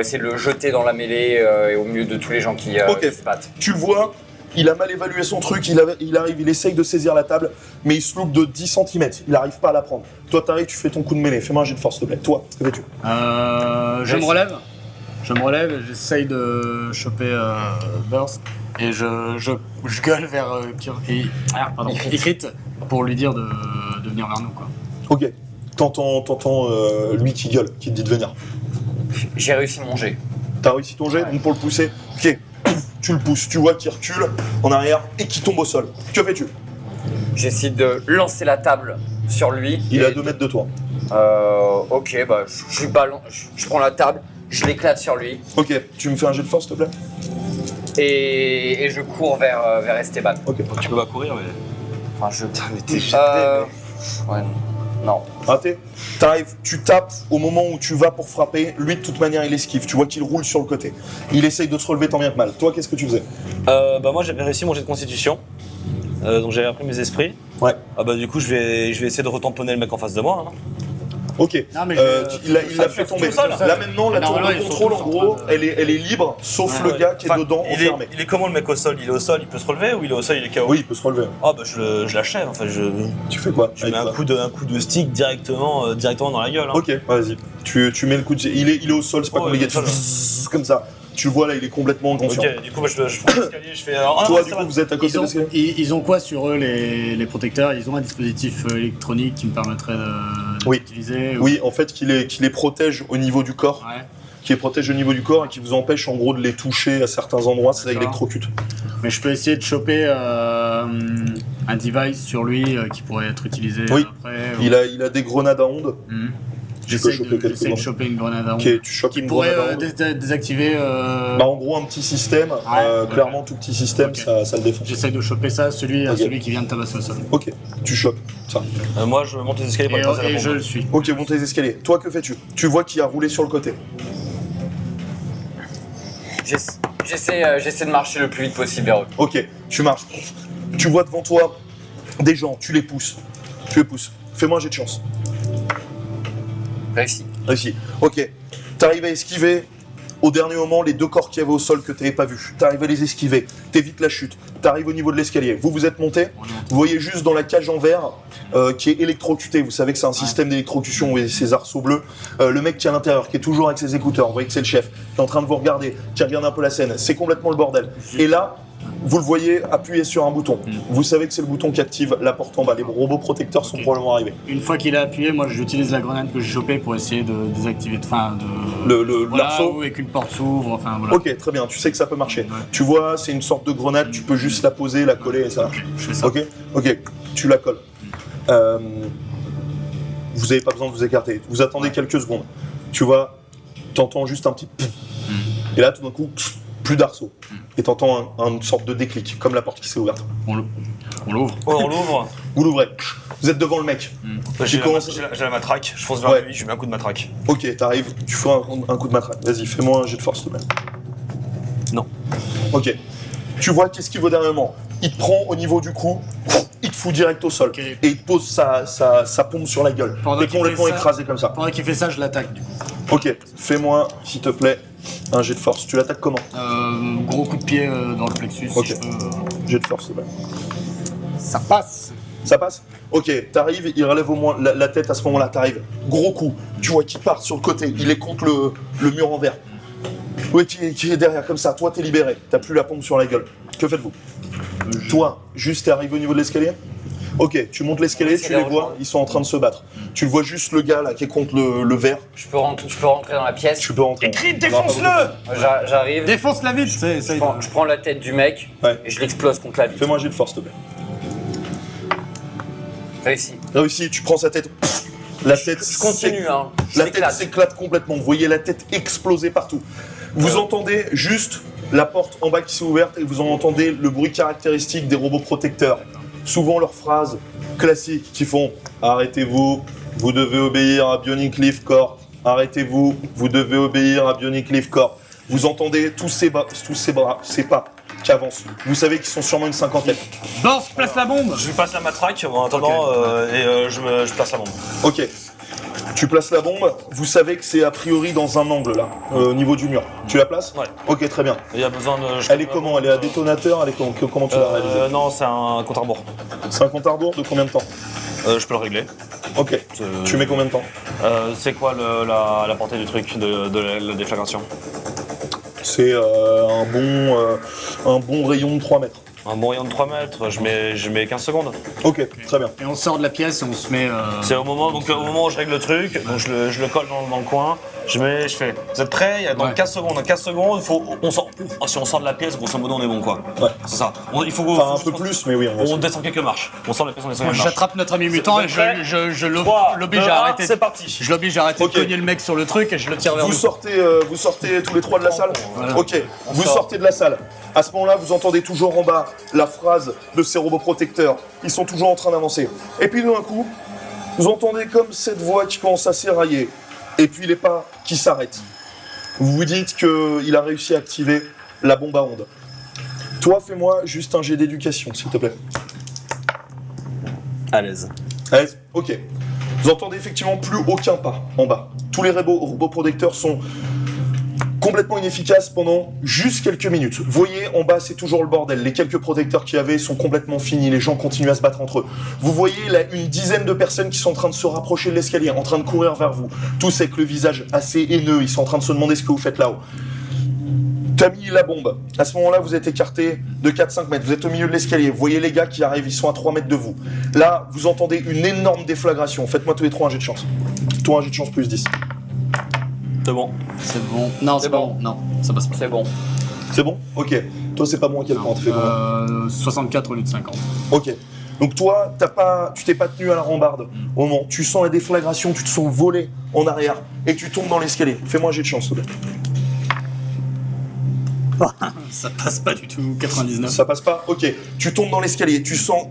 essayer de le jeter dans la mêlée et au milieu de tous les gens qui se battent. Tu le vois, il a mal évalué son truc, il arrive, il essaye de saisir la table, mais il se loupe de 10 cm, il n'arrive pas à la prendre. Toi, t'arrives, tu fais ton coup de mêlée, fais-moi un jet de force, s'il te plaît. Toi, que fais-tu? Je me relève, j'essaye de choper Burst et je gueule vers Ikrit pour lui dire de venir vers nous, quoi. Ok, t'entends lui qui gueule, qui te dit de venir. J'ai réussi mon jet. T'as réussi ton jet, donc pour le pousser, ok, tu le pousses, tu vois qu'il recule en arrière et qu'il tombe au sol. Que fais-tu? J'essaie de lancer la table sur lui. Il est à 2 mètres de toi. Ok, bah je prends la table, je l'éclate sur lui Ok, tu me fais un jet de force, s'il te plaît? et je cours vers Esteban. Ok. Tu peux pas courir, mais. Enfin, je. Mais t'es jeté, Ouais. Non. Raté. T'arrives, tu tapes au moment où tu vas pour frapper. Lui, de toute manière, il esquive. Tu vois qu'il roule sur le côté. Il essaye de se relever tant bien que mal. Toi, qu'est-ce que tu faisais? Bah moi j'avais réussi mon jet de constitution, donc j'avais appris mes esprits. Ouais. Ah bah du coup je vais essayer de retamponner le mec en face de moi. Hein. Ok. Non, mais Il l'a fait tomber. Là maintenant, la tour de contrôle, en gros, elle est libre, sauf le gars qui est dedans, enfermé. Il est comment le mec au sol? Il est au sol, il peut se relever ou il est au sol, il est KO? Oui, il peut se relever. Ah bah je l'achève, enfin Tu fais quoi? je mets un coup de stick directement dans la gueule. Hein. Ok, vas-y. Tu mets le coup de... Il est au sol, c'est pas Oh, compliqué. il est au sol. Comme ça. Tu le vois là, il est complètement inconscient. Ok, du coup moi, je prends l'escalier, je fais... Toi, du coup, vous êtes à côté de l'escalier? Ils ont quoi sur eux, les protecteurs? Ils ont un dispositif électronique qui me permettrait d'utiliser? Oui, en fait, qui les protège au niveau du corps. Ouais. Qui les protège au niveau du corps et qui vous empêche en gros de les toucher à certains endroits, ça D'accord. électrocute. Mais je peux essayer de choper un device sur lui qui pourrait être utilisé Oui. après. Il a des grenades à ondes. Mhm. Tu peux J'essaie choper quelque de chose. choper une grenade à ondes. Ok, tu chopes Qui une pourrait grenade à ondes. désactiver. Bah, en gros, un petit système, Ouais, clairement, tout petit système, Ok. ça le défonce. J'essaie de choper ça, celui Ok. qui vient de tabasser au sol. Ok, tu chopes ça. Moi je monte les escaliers pour aller passer la Et pompe. je le suis. Ok, monte les escaliers. Toi, que fais-tu? Tu vois qu'il a roulé sur le côté. J'essaie de marcher le plus vite possible vers eux. Ok, tu marches. Tu vois devant toi des gens, tu les pousses. Fais-moi un jet de chance. Réussi. Ok. T'arrives à esquiver. Au dernier moment, les 2 corps qu'il y avait au sol que t'avais pas vus. T'arrives à les esquiver. T'évites la chute. T'arrives au niveau de l'escalier. Vous êtes monté. Vous voyez juste dans la cage en verre qui est électrocuté. Vous savez que c'est un système d'électrocution. Vous voyez ces arceaux bleus. Le mec qui est à l'intérieur, qui est toujours avec ses écouteurs. Vous voyez que c'est le chef. Qui est en train de vous regarder. Qui regarde un peu la scène. C'est complètement le bordel. Et là, vous le voyez appuyer sur un bouton. Vous savez que c'est le bouton qui active la porte en bas. Les robots protecteurs sont probablement arrivés. Une fois qu'il a appuyé, moi j'utilise la grenade que j'ai chopée pour essayer de désactiver, L'arceau. ou et qu'une porte s'ouvre, enfin voilà. Ok, très bien, tu sais que ça peut marcher. Tu vois, c'est une sorte de grenade, tu peux juste la poser, la coller et ça. Je fais ça. Ok, tu la colles. Vous n'avez pas besoin de vous écarter. Vous attendez quelques secondes. Tu vois, t'entends juste un petit pfff. Et là, tout d'un coup, pfff, plus d'arceau. Et t'entends une sorte de déclic, comme la porte qui s'est ouverte. On l'ouvre. Oh, on l'ouvre. Vous l'ouvrez. Vous êtes devant le mec. J'ai commencé- la matraque, je fonce vers Ouais. lui, je lui mets un coup de matraque. Ok, t'arrives, tu fais un coup de matraque. Vas-y, fais-moi un jet de force, s'il te plaît. Non. Ok. Tu vois qu'est-ce qu'il vaut derrière moi. Il te prend au niveau du cou, il te fout direct au sol. Ok. Et il te pose sa pompe sur la gueule. Pendant T'es qu'il complètement fait ça- écrasé comme ça. Pendant qu'il fait ça, je l'attaque du coup. Ok, fais-moi, s'il te plaît, un jet de force. Tu l'attaques comment? Gros coup de pied dans le plexus. Ok. Si je peux, Jet de force, s'il te plaît. Ça passe. Ça passe? Ok, t'arrives, il relève au moins la tête à ce moment-là, t'arrives. Gros coup, tu vois qu'il part sur le côté, il est contre le mur en verre. Oui, qui est derrière, comme ça. Toi, t'es libéré, t'as plus la pompe sur la gueule. Que faites-vous? Toi, juste t'es arrivé au niveau de l'escalier? Ok, tu montes l'escalier, tu les vois, ils sont en train de se battre. Tu le vois juste le gars là qui est contre le verre. Je peux rentrer dans la pièce. Tu peux rentrer. Écris, défonce-le! J'arrive. Défonce la vitre. Je prends la tête du mec Ouais. et je l'explose contre la vitre. Fais-moi un jet de force, s'il te plaît. Réussi. Réussi, tu prends sa tête. La tête, Je continue, hein. Je La tête l'éclate. s'éclate complètement. Vous voyez la tête exploser partout. Vous entendez juste la porte en bas qui s'est ouverte et vous en entendez le bruit caractéristique des robots protecteurs. Souvent leurs phrases classiques qui font « Arrêtez-vous, vous devez obéir à Bionic Leaf Corp. Arrêtez-vous, vous devez obéir à Bionic Leaf Corp. » Vous entendez tous ces pas qui avancent. Vous savez qu'ils sont sûrement une cinquantaine. Borsk, place la bombe. Je lui passe la matraque en attendant je place la bombe. Ok. Tu places la bombe, vous savez que c'est a priori dans un angle là, au niveau du mur. Tu la places? Ouais. Ok, très bien. Il y a besoin de. Elle est comment? Elle est à détonateur? Elle est comment tu l'as réalisée? Non, c'est un compte à rebours. C'est un compte à rebours de combien de temps? Je peux le régler. Ok. Tu mets combien de temps? C'est quoi la portée du truc de la déflagration? C'est un bon rayon de 3 mètres. Un bon rayon de 3 mètres, je mets 15 secondes. Ok, très bien. Et on sort de la pièce et on se met. C'est au moment où je règle le truc, donc je le colle dans le coin, je fais. Vous êtes prêts? Il y a dans 15 secondes. Dans 15 secondes, si on sort de la pièce, grosso modo, on est bon quoi. Ouais. C'est ça. Enfin, un peu plus, mais oui. On descend quelques marches. On sort de la pièce, on descend quelques marches. J'attrape notre ami mutant et je l'oblige à arrêter. C'est parti. Je l'oblige à arrêter Ok. de cogner le mec sur le truc et je le tire vers Vous nous. sortez tous les trois de la salle? Voilà. Ok, vous sortez de la salle. À ce moment-là, vous entendez toujours en bas la phrase de ces robots protecteurs. Ils sont toujours en train d'avancer. Et puis d'un coup, vous entendez comme cette voix qui commence à s'érailler. Et puis les pas qui s'arrêtent. Vous vous dites qu'il a réussi à activer la bombe à ondes. Toi, fais-moi juste un jet d'éducation, s'il te plaît. À l'aise. Allez, ok. Vous entendez effectivement plus aucun pas en bas. Tous les robots protecteurs sont complètement inefficaces pendant juste quelques minutes. Vous voyez, en bas, c'est toujours le bordel. Les quelques protecteurs qu'il y avait sont complètement finis. Les gens continuent à se battre entre eux. Vous voyez là une dizaine de personnes qui sont en train de se rapprocher de l'escalier, en train de courir vers vous. Tous avec le visage assez haineux. Ils sont en train de se demander ce que vous faites là-haut. T'as mis la bombe. À ce moment-là, vous êtes écarté de 4-5 mètres. Vous êtes au milieu de l'escalier. Vous voyez les gars qui arrivent. Ils sont à 3 mètres de vous. Là, vous entendez une énorme déflagration. Faites-moi tous les trois un jet de chance. Toi, un jet de chance plus 10. C'est bon. C'est bon. Non, c'est bon. Non, ça passe pas. C'est bon. C'est bon? Ok. Toi, c'est pas bon à quel point? T'as fait combien? 64 au lieu de 50. Ok. Donc toi, tu t'es pas tenu à la rambarde. Au moment, tu sens la déflagration, tu te sens voler en arrière et tu tombes dans l'escalier. Fais-moi un jet de chance, s'il te plaît. Ça passe pas du tout. 99. Ça passe pas? Ok. Tu tombes dans l'escalier, tu sens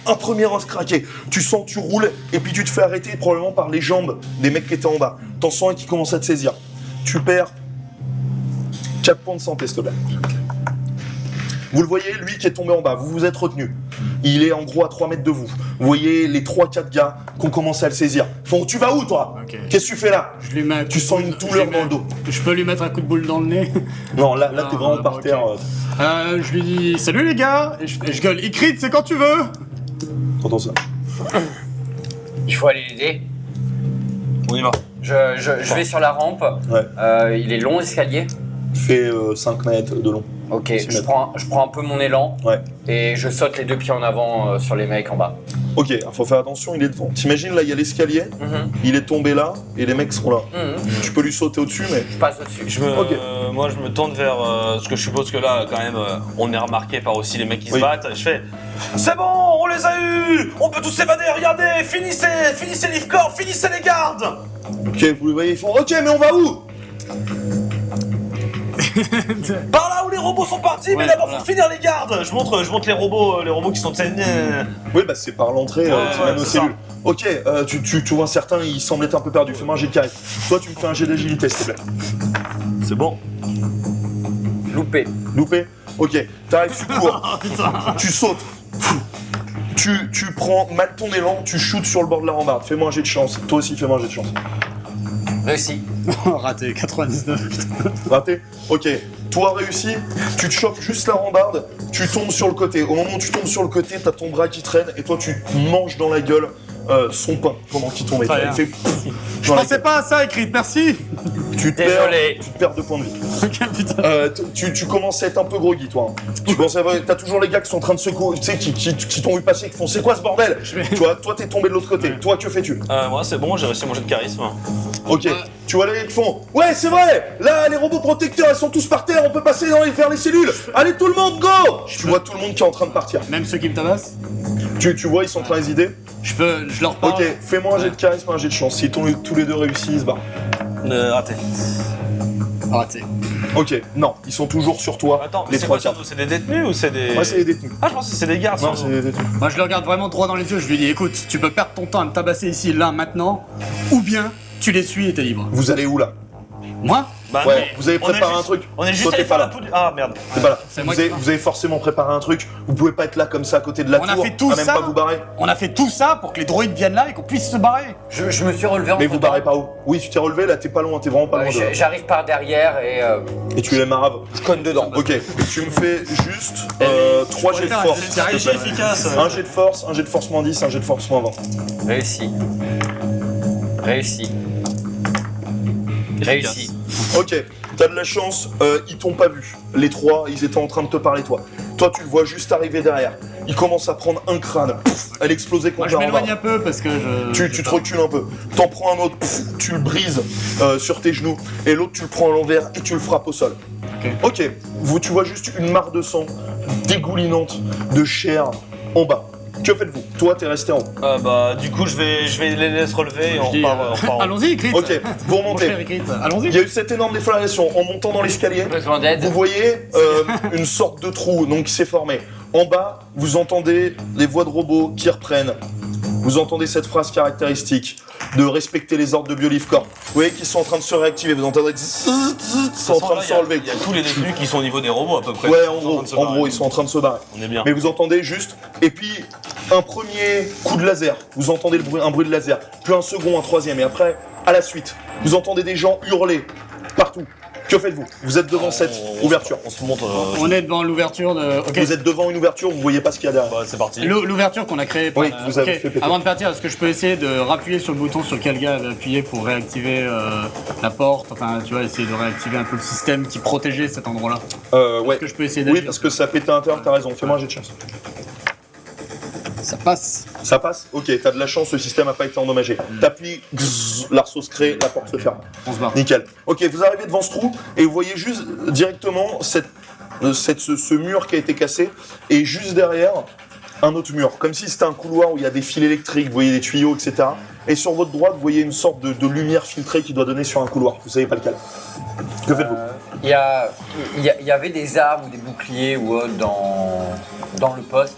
un premier os craquer. Tu sens, tu roules et puis tu te fais arrêter probablement par les jambes des mecs qui étaient en bas. T'en sens un qui commence à te saisir. Tu perds 4 points de santé, s'il te plaît. Vous le voyez, lui qui est tombé en bas, vous vous êtes retenu. Il est en gros à 3 mètres de vous. Vous voyez les 3-4 gars qui ont commencé à le saisir. Font, tu vas où toi? Ok. Qu'est-ce que tu fais là? Je lui mets un Tu coup de sens boule- une douleur je lui dans le mets- dos. Je peux lui mettre un coup de boule dans le nez. Non, là t'es Non, vraiment par ok. terre. Je lui dis salut les gars et je gueule. Ikrit, c'est quand tu veux. T'entends ça? Il faut aller l'aider. On y va. Je vais sur la rampe. Ouais. Il est long l'escalier. Fait 5 mètres de long. Ok, Six je mètres. prends un peu mon élan Ouais. et je saute les 2 pieds en avant sur les mecs en bas. Ok, faut faire attention, il est devant. T'imagines là, il y a l'escalier, il est tombé là et les mecs sont là. Tu peux lui sauter au-dessus, mais. Je passe au-dessus. Ok. Moi, je me tourne vers ce que je suppose que là, quand même, on est remarqué par aussi les mecs qui Oui. se battent. Je fais c'est bon, on les a eus, on peut tous s'évader, regardez, finissez Leafcorp, finissez les gardes. Ok, vous le voyez, ils font ok, mais on va où? Par là où les robots sont partis, mais Ouais, d'abord voilà. faut finir les gardes. Je montre les robots qui sont Oui, bah c'est par l'entrée qui mène aux c'est ça. cellules. Ok, tu vois certains, ils semblent être un peu perdus. Fais-moi un jet de charisme. Toi, tu me fais un jet d'agilité, s'il te plaît. C'est bon. Loupé. Loupé? Ok, t'arrives, tu cours, tu sautes. Tu prends mal ton élan, tu shootes sur le bord de la rambarde. Fais-moi un jet de chance. Toi aussi, fais-moi un jet de chance. Réussi. Raté. 99. Raté? Ok. Toi réussi, tu te chopes juste la rambarde, tu tombes sur le côté. Au moment où tu tombes sur le côté, t'as ton bras qui traîne et toi tu manges dans la gueule son pain pendant qu'il tombe. Et Très il bien. fait pfff Je dans la pensais gueule. pas à ça, Ikrit. Merci. Tu te Désolé. perds 2 points de vie. Ok, putain. Tu commences à être un peu groggy, toi. Hein. Tu commences à t'as toujours les gars qui sont en train de secouer, tu sais, qui t'ont vu passer, qui font c'est quoi ce bordel? Tu vois, toi t'es tombé de l'autre côté. Toi, que fais-tu? Moi, c'est bon, j'ai réussi à manger de charisme. Ok. Tu vois les gars qui font ouais, c'est vrai. Là, les robots protecteurs, ils sont tous par terre. On peut passer vers les cellules. Allez, tout le monde, go! Tu vois tout le monde qui est en train de partir. Même ceux qui me tabassent. Tu vois, ils sont en train d'hésiter. Je leur parle. Ok, fais-moi un jet de charisme, un jet de chance. Si tous les deux réussissent, bah. Raté. Raté. Ok, non, ils sont toujours sur toi. Attends, les c'est trois quoi quarts. surtout? C'est des détenus ou c'est des. Ouais, c'est les détenus. Ah, je pensais que c'est des gardes. Non, surtout. c'est les détenus. Moi, je le regarde vraiment droit dans les yeux. Je lui dis écoute, tu peux perdre ton temps à me tabasser ici, là, maintenant, ou bien tu les suis et t'es libre. Vous allez où là? Moi, Bah Ouais, non, vous avez on est préparé juste- un truc. On est juste Toi, allé t'es faire pas la là. poudre. Ah merde. C'est pas là. C'est moi Vous avez, qui vous avez forcément préparé un truc. Vous pouvez pas être là comme ça à côté de la On tour. a fait tout à même ça. pas vous barrer. On a fait tout ça pour que les droïdes viennent là et qu'on puisse se barrer. Je me suis relevé en Mais vous barrez pas où? Oui, tu t'es relevé là, t'es pas loin, t'es vraiment pas loin de là. J'arrive par derrière et Et tu es marave. je conne dedans. Ok, tu me fais juste 3 jets de faire un force. jet de C'est réussi efficace. Un jet de force, un jet de force moins 10, un jet de force moins 20. Réussi. Réussi. Réussi. Ok, t'as de la chance, ils t'ont pas vu. Les trois, ils étaient en train de te parler toi. Toi, tu le vois juste arriver derrière. Il commence à prendre un crâne, à l'exploser Moi, contre je la m'éloigne rambarde. un peu parce que je. Tu te recules un peu. T'en prends un autre, tu le brises sur tes genoux. Et l'autre, tu le prends à l'envers et tu le frappes au sol. Ok, tu vois juste une mare de sang dégoulinante de chair en bas. Que faites-vous? Toi, t'es resté en haut. Bah du coup je vais les laisser relever et on Je dis, repart. on repart en haut. Allons-y, Crit. Ok, vous Mon cher remontez. Crit, Il allons-y. y a eu cette énorme déflagration en montant dans l'escalier. Besoin d'aide. Vous voyez une sorte de trou donc, qui s'est formé. En bas, vous entendez les voix de robots qui reprennent. Vous entendez cette phrase caractéristique de respecter les ordres de BioLife Corp. Vous voyez qu'ils sont en train de se réactiver. Vous entendez ils sont en train de se relever. Il y a tous les détenus qui sont au niveau des robots à peu près. Ouais, en Ils sont train de se gros, barrer. ils sont en train de se barrer. On est bien. Mais vous entendez juste, et puis un premier coup de laser. Vous entendez un bruit de laser. Puis un second, un troisième, et après, à la suite, vous entendez des gens hurler partout. Que faites-vous? Vous êtes devant cette ouverture. On se monte. On est devant l'ouverture de. Ok. Vous êtes devant une ouverture, vous voyez pas ce qu'il y a derrière. Bah, c'est parti. L'ouverture qu'on a créée. Oui, vous avez ok. fait péter. Avant de partir, est-ce que je peux essayer de rappuyer sur le bouton sur lequel le gars avait appuyé pour réactiver la porte? Enfin, tu vois, essayer de réactiver un peu le système qui protégeait cet endroit-là. Ouais. Est-ce que je peux essayer Oui, d'agir? parce que ça pète à l'intérieur, t'as raison. Fais-moi un jet de chance. Ça passe. Ça passe? Ok, t'as de la chance, le système n'a pas été endommagé. T'appuies, l'arceau se crée, la porte se ferme. On se barre. Nickel. Ok, vous arrivez devant ce trou et vous voyez juste directement ce mur qui a été cassé et juste derrière un autre mur. Comme si c'était un couloir où il y a des fils électriques, vous voyez des tuyaux, etc. Et sur votre droite, vous voyez une sorte de lumière filtrée qui doit donner sur un couloir. Vous savez pas lequel. Que faites-vous? Il y avait des armes ou des boucliers ou autre dans le poste.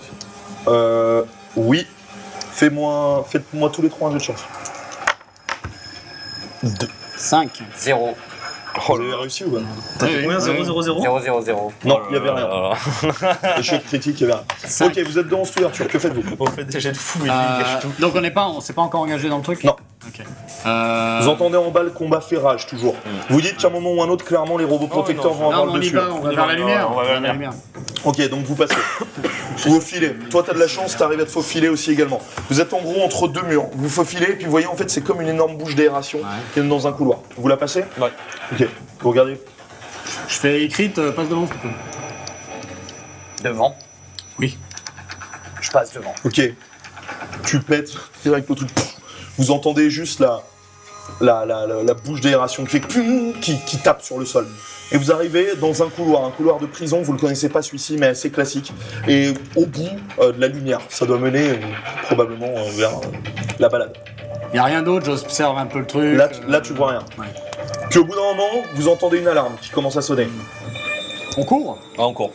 Oui. Faites-moi tous les trois un jeu de chance. 5. 0. Vous avez réussi ou pas? T'as fait combien 0 0 0 0, 0, 0. Non, il n'y avait rien. Échec critique, il n'y avait rien. Ok, vous êtes devant cette ouverture, que faites-vous? On fait des jets de fou, il gâche tout. Donc on s'est pas encore engagé dans le truc? Non. Ok. Vous entendez en bas le combat fait rage, toujours. Vous dites qu'à un moment ou un autre, clairement, les robots protecteurs vont Non, avoir mais le on y dessus. va, on va vers la lumière. on va vers la lumière. Ok, donc vous passez. Vous faufilez. Toi, t'as de la chance, t'arrives à te faufiler aussi également. Vous êtes en gros entre deux murs. Vous faufilez, puis vous voyez, en fait, c'est comme une énorme bouche d'aération qui est dans un couloir. Vous la passez? Ouais. Ok, vous regardez. Je fais écrite, passe devant. s'il te plaît. Devant. Oui. Je passe devant. Ok. Tu pètes direct le truc. Vous entendez juste la bouche d'aération qui tape sur le sol. Et vous arrivez dans un couloir de prison, vous le connaissez pas celui-ci, mais assez classique. Et au bout de la lumière, ça doit mener probablement vers la balade. Y a rien d'autre, j'observe un peu le truc. Là, tu vois rien. Ouais. Puis au bout d'un moment, vous entendez une alarme qui commence à sonner. On court? Ah, en cours.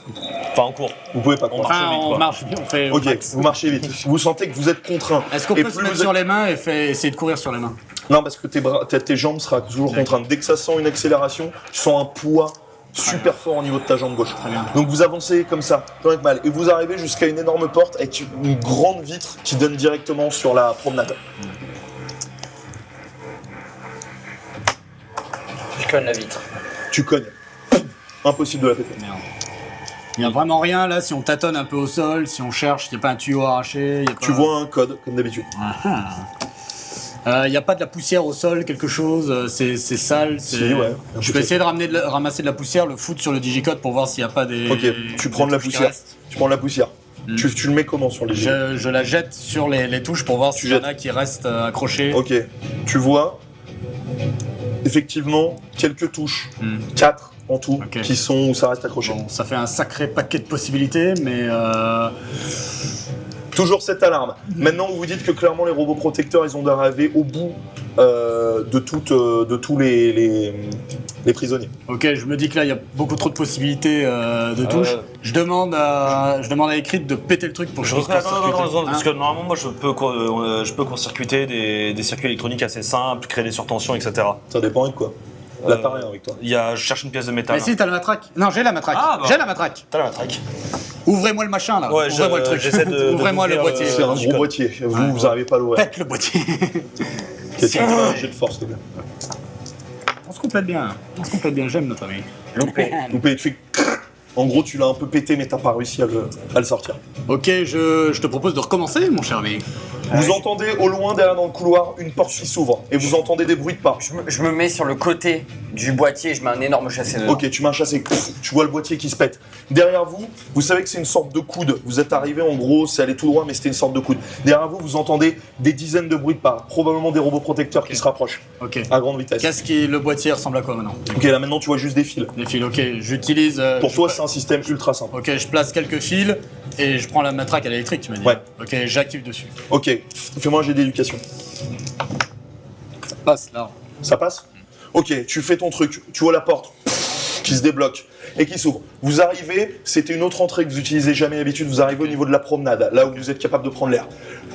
Enfin, en cours. Vous pouvez pas On courir. marche Enfin, vite, on quoi. marche, on fait. au Ok, max. vous marchez vite. Vous sentez que vous êtes contraint. Est-ce qu'on Et peut se plus mettre vous êtes- sur les mains et essayer de courir sur les mains? Non, parce que tes jambes seront toujours contraintes. Dès que ça sent une accélération, tu sens un poids super fort au niveau de ta jambe gauche. Très bien. Donc vous avancez comme ça, tant et que mal. Et vous arrivez jusqu'à une énorme porte avec une grande vitre qui donne directement sur la promenade. Je conne la vitre. Tu cognes. Impossible de la péter. Merde. Y a vraiment rien là, si on tâtonne un peu au sol, si on cherche, y a pas un tuyau arraché, y a pas... Tu vois un code, comme d'habitude. Y a pas de la poussière au sol, quelque chose, c'est sale, c'est... Si, ouais. Je peux essayer de ramasser de la poussière, le foutre sur le digicode pour voir s'il y a pas des... Ok, tu prends de la des touches qui poussière. restent. Tu prends de la poussière. Tu le mets comment sur les jets? Je la jette sur les touches pour voir s'il y en a qui restent accrochées. Ok, tu vois effectivement quelques touches, 4 en tout, Ok. qui sont où ça reste accroché. Bon, ça fait un sacré paquet de possibilités, mais Toujours cette alarme. Maintenant, vous vous dites que clairement les robots protecteurs, ils ont arrivé au bout de tous les prisonniers. ok, je me dis que là il y a beaucoup trop de possibilités de touches. Je demande à Écrite de péter le truc pour que je puisse Attends, court-circuiter. parce que normalement, moi, je peux court-circuiter des circuits électroniques assez simples, créer des surtensions, etc. Ça dépend de quoi. Là, t'as rien avec toi. Je cherche une pièce de métal. Mais si, t'as la matraque. Non, j'ai la matraque. Ah, bah. J'ai la matraque. T'as la matraque. Ouvrez-moi le machin là. Ouais, Ouvrez-moi le truc. j'essaie de Ouvrez-moi le d'ouvrir, boîtier. C'est un j'y gros colle. boîtier. Vous n'arrivez pas à l'ouvrir. Pète le boîtier. Quelqu'un fait un jet de force, s'il te plaît. On se complète bien. J'aime notre ami. Loupé. Loupé, tu fais. En gros, tu l'as un peu pété, mais t'as pas réussi à le sortir. Ok, je te propose de recommencer, mon cher ami. Vous entendez au loin, derrière dans le couloir, une porte qui s'ouvre. Et vous entendez des bruits de pas. Je me mets sur le côté du boîtier et je mets un énorme chassé dedans. Ok, tu mets un chassé. Tu vois le boîtier qui se pète. Derrière vous, vous savez que c'est une sorte de coude. Vous êtes arrivé, en gros, c'est allé tout droit, mais c'était une sorte de coude. Derrière vous, vous entendez des dizaines de bruits de pas. Probablement des robots protecteurs qui se rapprochent Ok. à grande vitesse. Qu'est-ce qui le boîtier ressemble à quoi maintenant? Ok, là maintenant, tu vois juste des fils. Des fils, ok. J'utilise. Pour toi, c'est un système ultra simple. Ok, je place quelques fils et je prends la matraque à l'électrique, tu m'as dit. Ouais. Ok, j'active dessus. Ok, fais-moi un jet d'éducation. Ça passe là. Ça passe? Ok, tu fais ton truc. Tu vois la porte qui se débloque et qui s'ouvre. Vous arrivez, c'était une autre entrée que vous n'utilisez jamais d'habitude. Vous arrivez au niveau de la promenade, là où vous êtes capable de prendre l'air.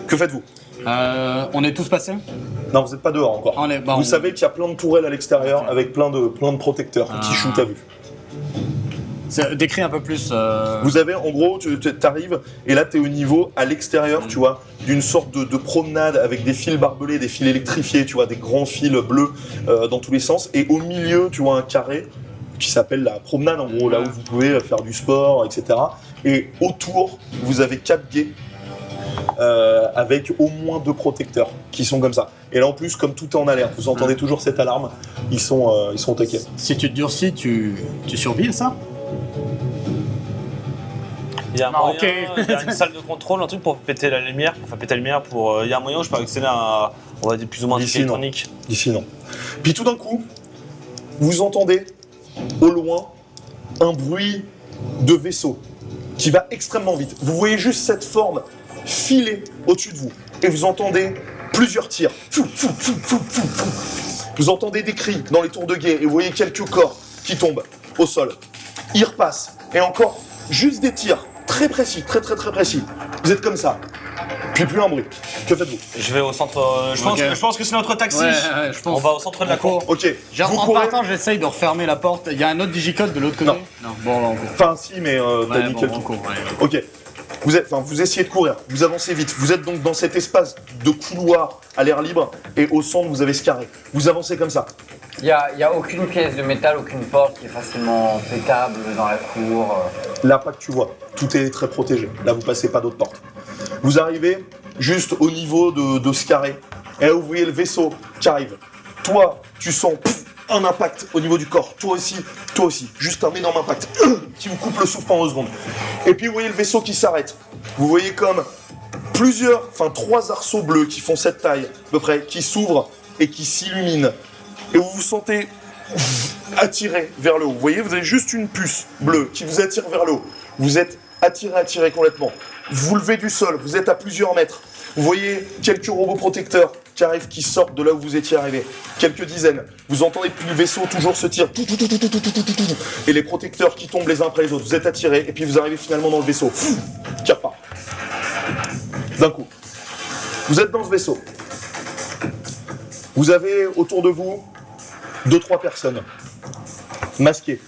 Que faites-vous? On est tous passés? Non, vous n'êtes pas dehors encore. Vous savez qu'il y a plein de tourelles à l'extérieur avec plein de protecteurs qui shootent à vue. Décris un peu plus. Vous avez, en gros, tu arrives et là, tu es au niveau, à l'extérieur, tu vois, d'une sorte de promenade avec des fils barbelés, des fils électrifiés, tu vois, des grands fils bleus dans tous les sens. Et au milieu, tu vois un carré qui s'appelle la promenade, en gros, là où vous pouvez faire du sport, etc. Et autour, vous avez 4 guets avec au moins 2 protecteurs qui sont comme ça. Et là, en plus, comme tout est en alerte, vous entendez toujours cette alarme, ils sont au taquet. Si tu te durcis, tu survis à ça? Il y a un Non, moyen, ok. il y a une salle de contrôle, un truc pour péter la lumière. Enfin, péter la lumière pour. Il y a un moyen où je peux accéder à, on va dire, plus ou moins un truc D'ici, non. électronique. D'ici, non. Puis tout d'un coup, vous entendez au loin un bruit de vaisseau qui va extrêmement vite. Vous voyez juste cette forme filer au-dessus de vous et vous entendez plusieurs tirs. Fou, fou, fou, fou, fou, fou. Vous entendez des cris dans les tours de guet et vous voyez quelques corps qui tombent au sol. Ils repassent et encore juste des tirs très précis, très précis. Vous êtes comme ça. Puis plus un bruit. Que faites-vous? Je vais au centre. Je pense que c'est notre taxi. Ouais, je pense. On va au centre de la cour. Ok. Genre, vous en courez. partant, j'essaye de refermer la porte. Il y a un autre digicode de l'autre côté? Non. Bon, là, on court. Enfin, si, mais t'as Ouais, dit bon, quelques. on court, ouais. Ok. Vous essayez de courir, vous avancez vite, vous êtes donc dans cet espace de couloir à l'air libre et au centre vous avez ce carré. Vous avancez comme ça. Il y a aucune pièce de métal, aucune porte qui est facilement pétable dans la cour. Là, pas que tu vois, tout est très protégé. Là, vous passez pas d'autres portes. Vous arrivez juste au niveau de ce carré et là, vous voyez le vaisseau qui arrive. Toi, tu sens un impact au niveau du corps. Toi aussi. Juste un énorme impact qui vous coupe le souffle pendant 2 secondes. Et puis, vous voyez le vaisseau qui s'arrête. Vous voyez comme 3 arceaux bleus qui font cette taille, à peu près, qui s'ouvrent et qui s'illuminent. Et vous vous sentez attiré vers le haut. Vous voyez, vous avez juste une puce bleue qui vous attire vers le haut. Vous êtes attiré complètement. Vous vous levez du sol, vous êtes à plusieurs mètres. Vous voyez quelques robots protecteurs qui arrivent, qui sortent de là où vous étiez arrivé. Quelques dizaines. Vous entendez depuis le vaisseau toujours se tire. Et les protecteurs qui tombent les uns après les autres. Vous êtes attirés et puis vous arrivez finalement dans le vaisseau. Qui repart. D'un coup. Vous êtes dans ce vaisseau. Vous avez autour de vous 2-3 personnes masquées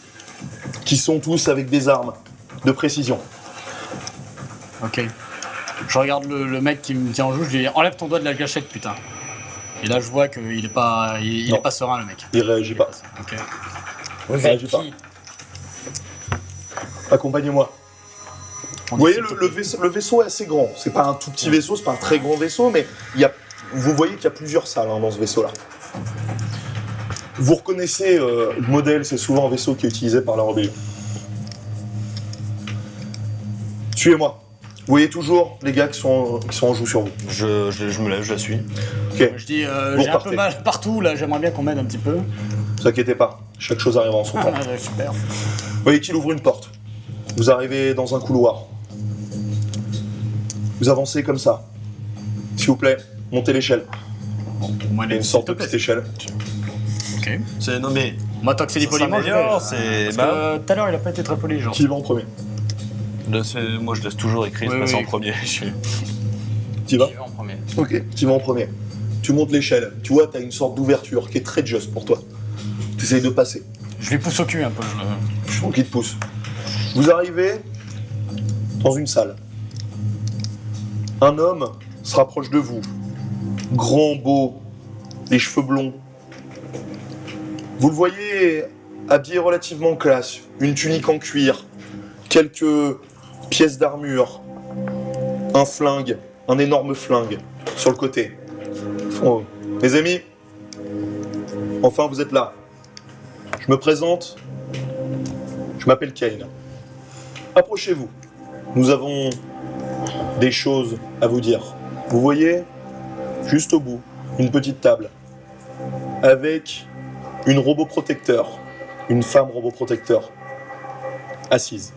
qui sont tous avec des armes de précision. Ok. Je regarde le mec qui me tient en joue, je lui dis enlève ton doigt de la gâchette, putain. Et là, je vois qu'il est pas, il est pas serein, le mec. Il réagit pas. Ok. Vous êtes réagit pas. qui? Accompagnez-moi. Vous voyez, le vaisseau est assez grand. C'est pas un tout petit vaisseau, c'est pas un très grand vaisseau, mais vous voyez qu'il y a plusieurs salles dans ce vaisseau-là. Vous reconnaissez le modèle, c'est souvent un vaisseau qui est utilisé par la rébellion. Suivez-moi. Vous voyez toujours les gars qui sont en joue sur vous. Je me lève, je la suis. Ok, Je dis Vous j'ai un peu repartez. mal partout, là, j'aimerais bien qu'on m'aide un petit peu. ne vous inquiétez pas, chaque chose arrivera en son temps. Ouais, super. Vous voyez qu'il ouvre une porte. Vous arrivez dans un couloir. Vous avancez comme ça. S'il vous plaît, montez l'échelle. Bon, pour moi, Il y a une sorte de petite échelle. Ok. C'est nommé. Moi, tant que c'est du Ça poliment, je s'améliore, vais. c'est- Parce que tout à l'heure, il a pas été très poli, genre. Qui va en premier? Moi, je laisse toujours écrit, Oui, je passe oui. en premier. Je suis- Qui va? J'y vais en premier. Ok, tu vas en premier. Tu montes l'échelle. Tu vois, tu as une sorte d'ouverture qui est très juste pour toi. T'essayes de passer. Je lui pousse au cul un peu. Je sens qu'il te pousse. Vous arrivez dans une salle. Un homme se rapproche de vous. Grand, beau, les cheveux blonds. Vous le voyez habillé relativement classe. Une tunique en cuir, quelques pièces d'armure, un flingue, un énorme flingue sur le côté. Oh, mes amis, enfin vous êtes là. Je me présente, je m'appelle Kane. Approchez-vous. Nous avons des choses à vous dire. Vous voyez, juste au bout, une petite table avec une robot protecteur, une femme robot protecteur, assise.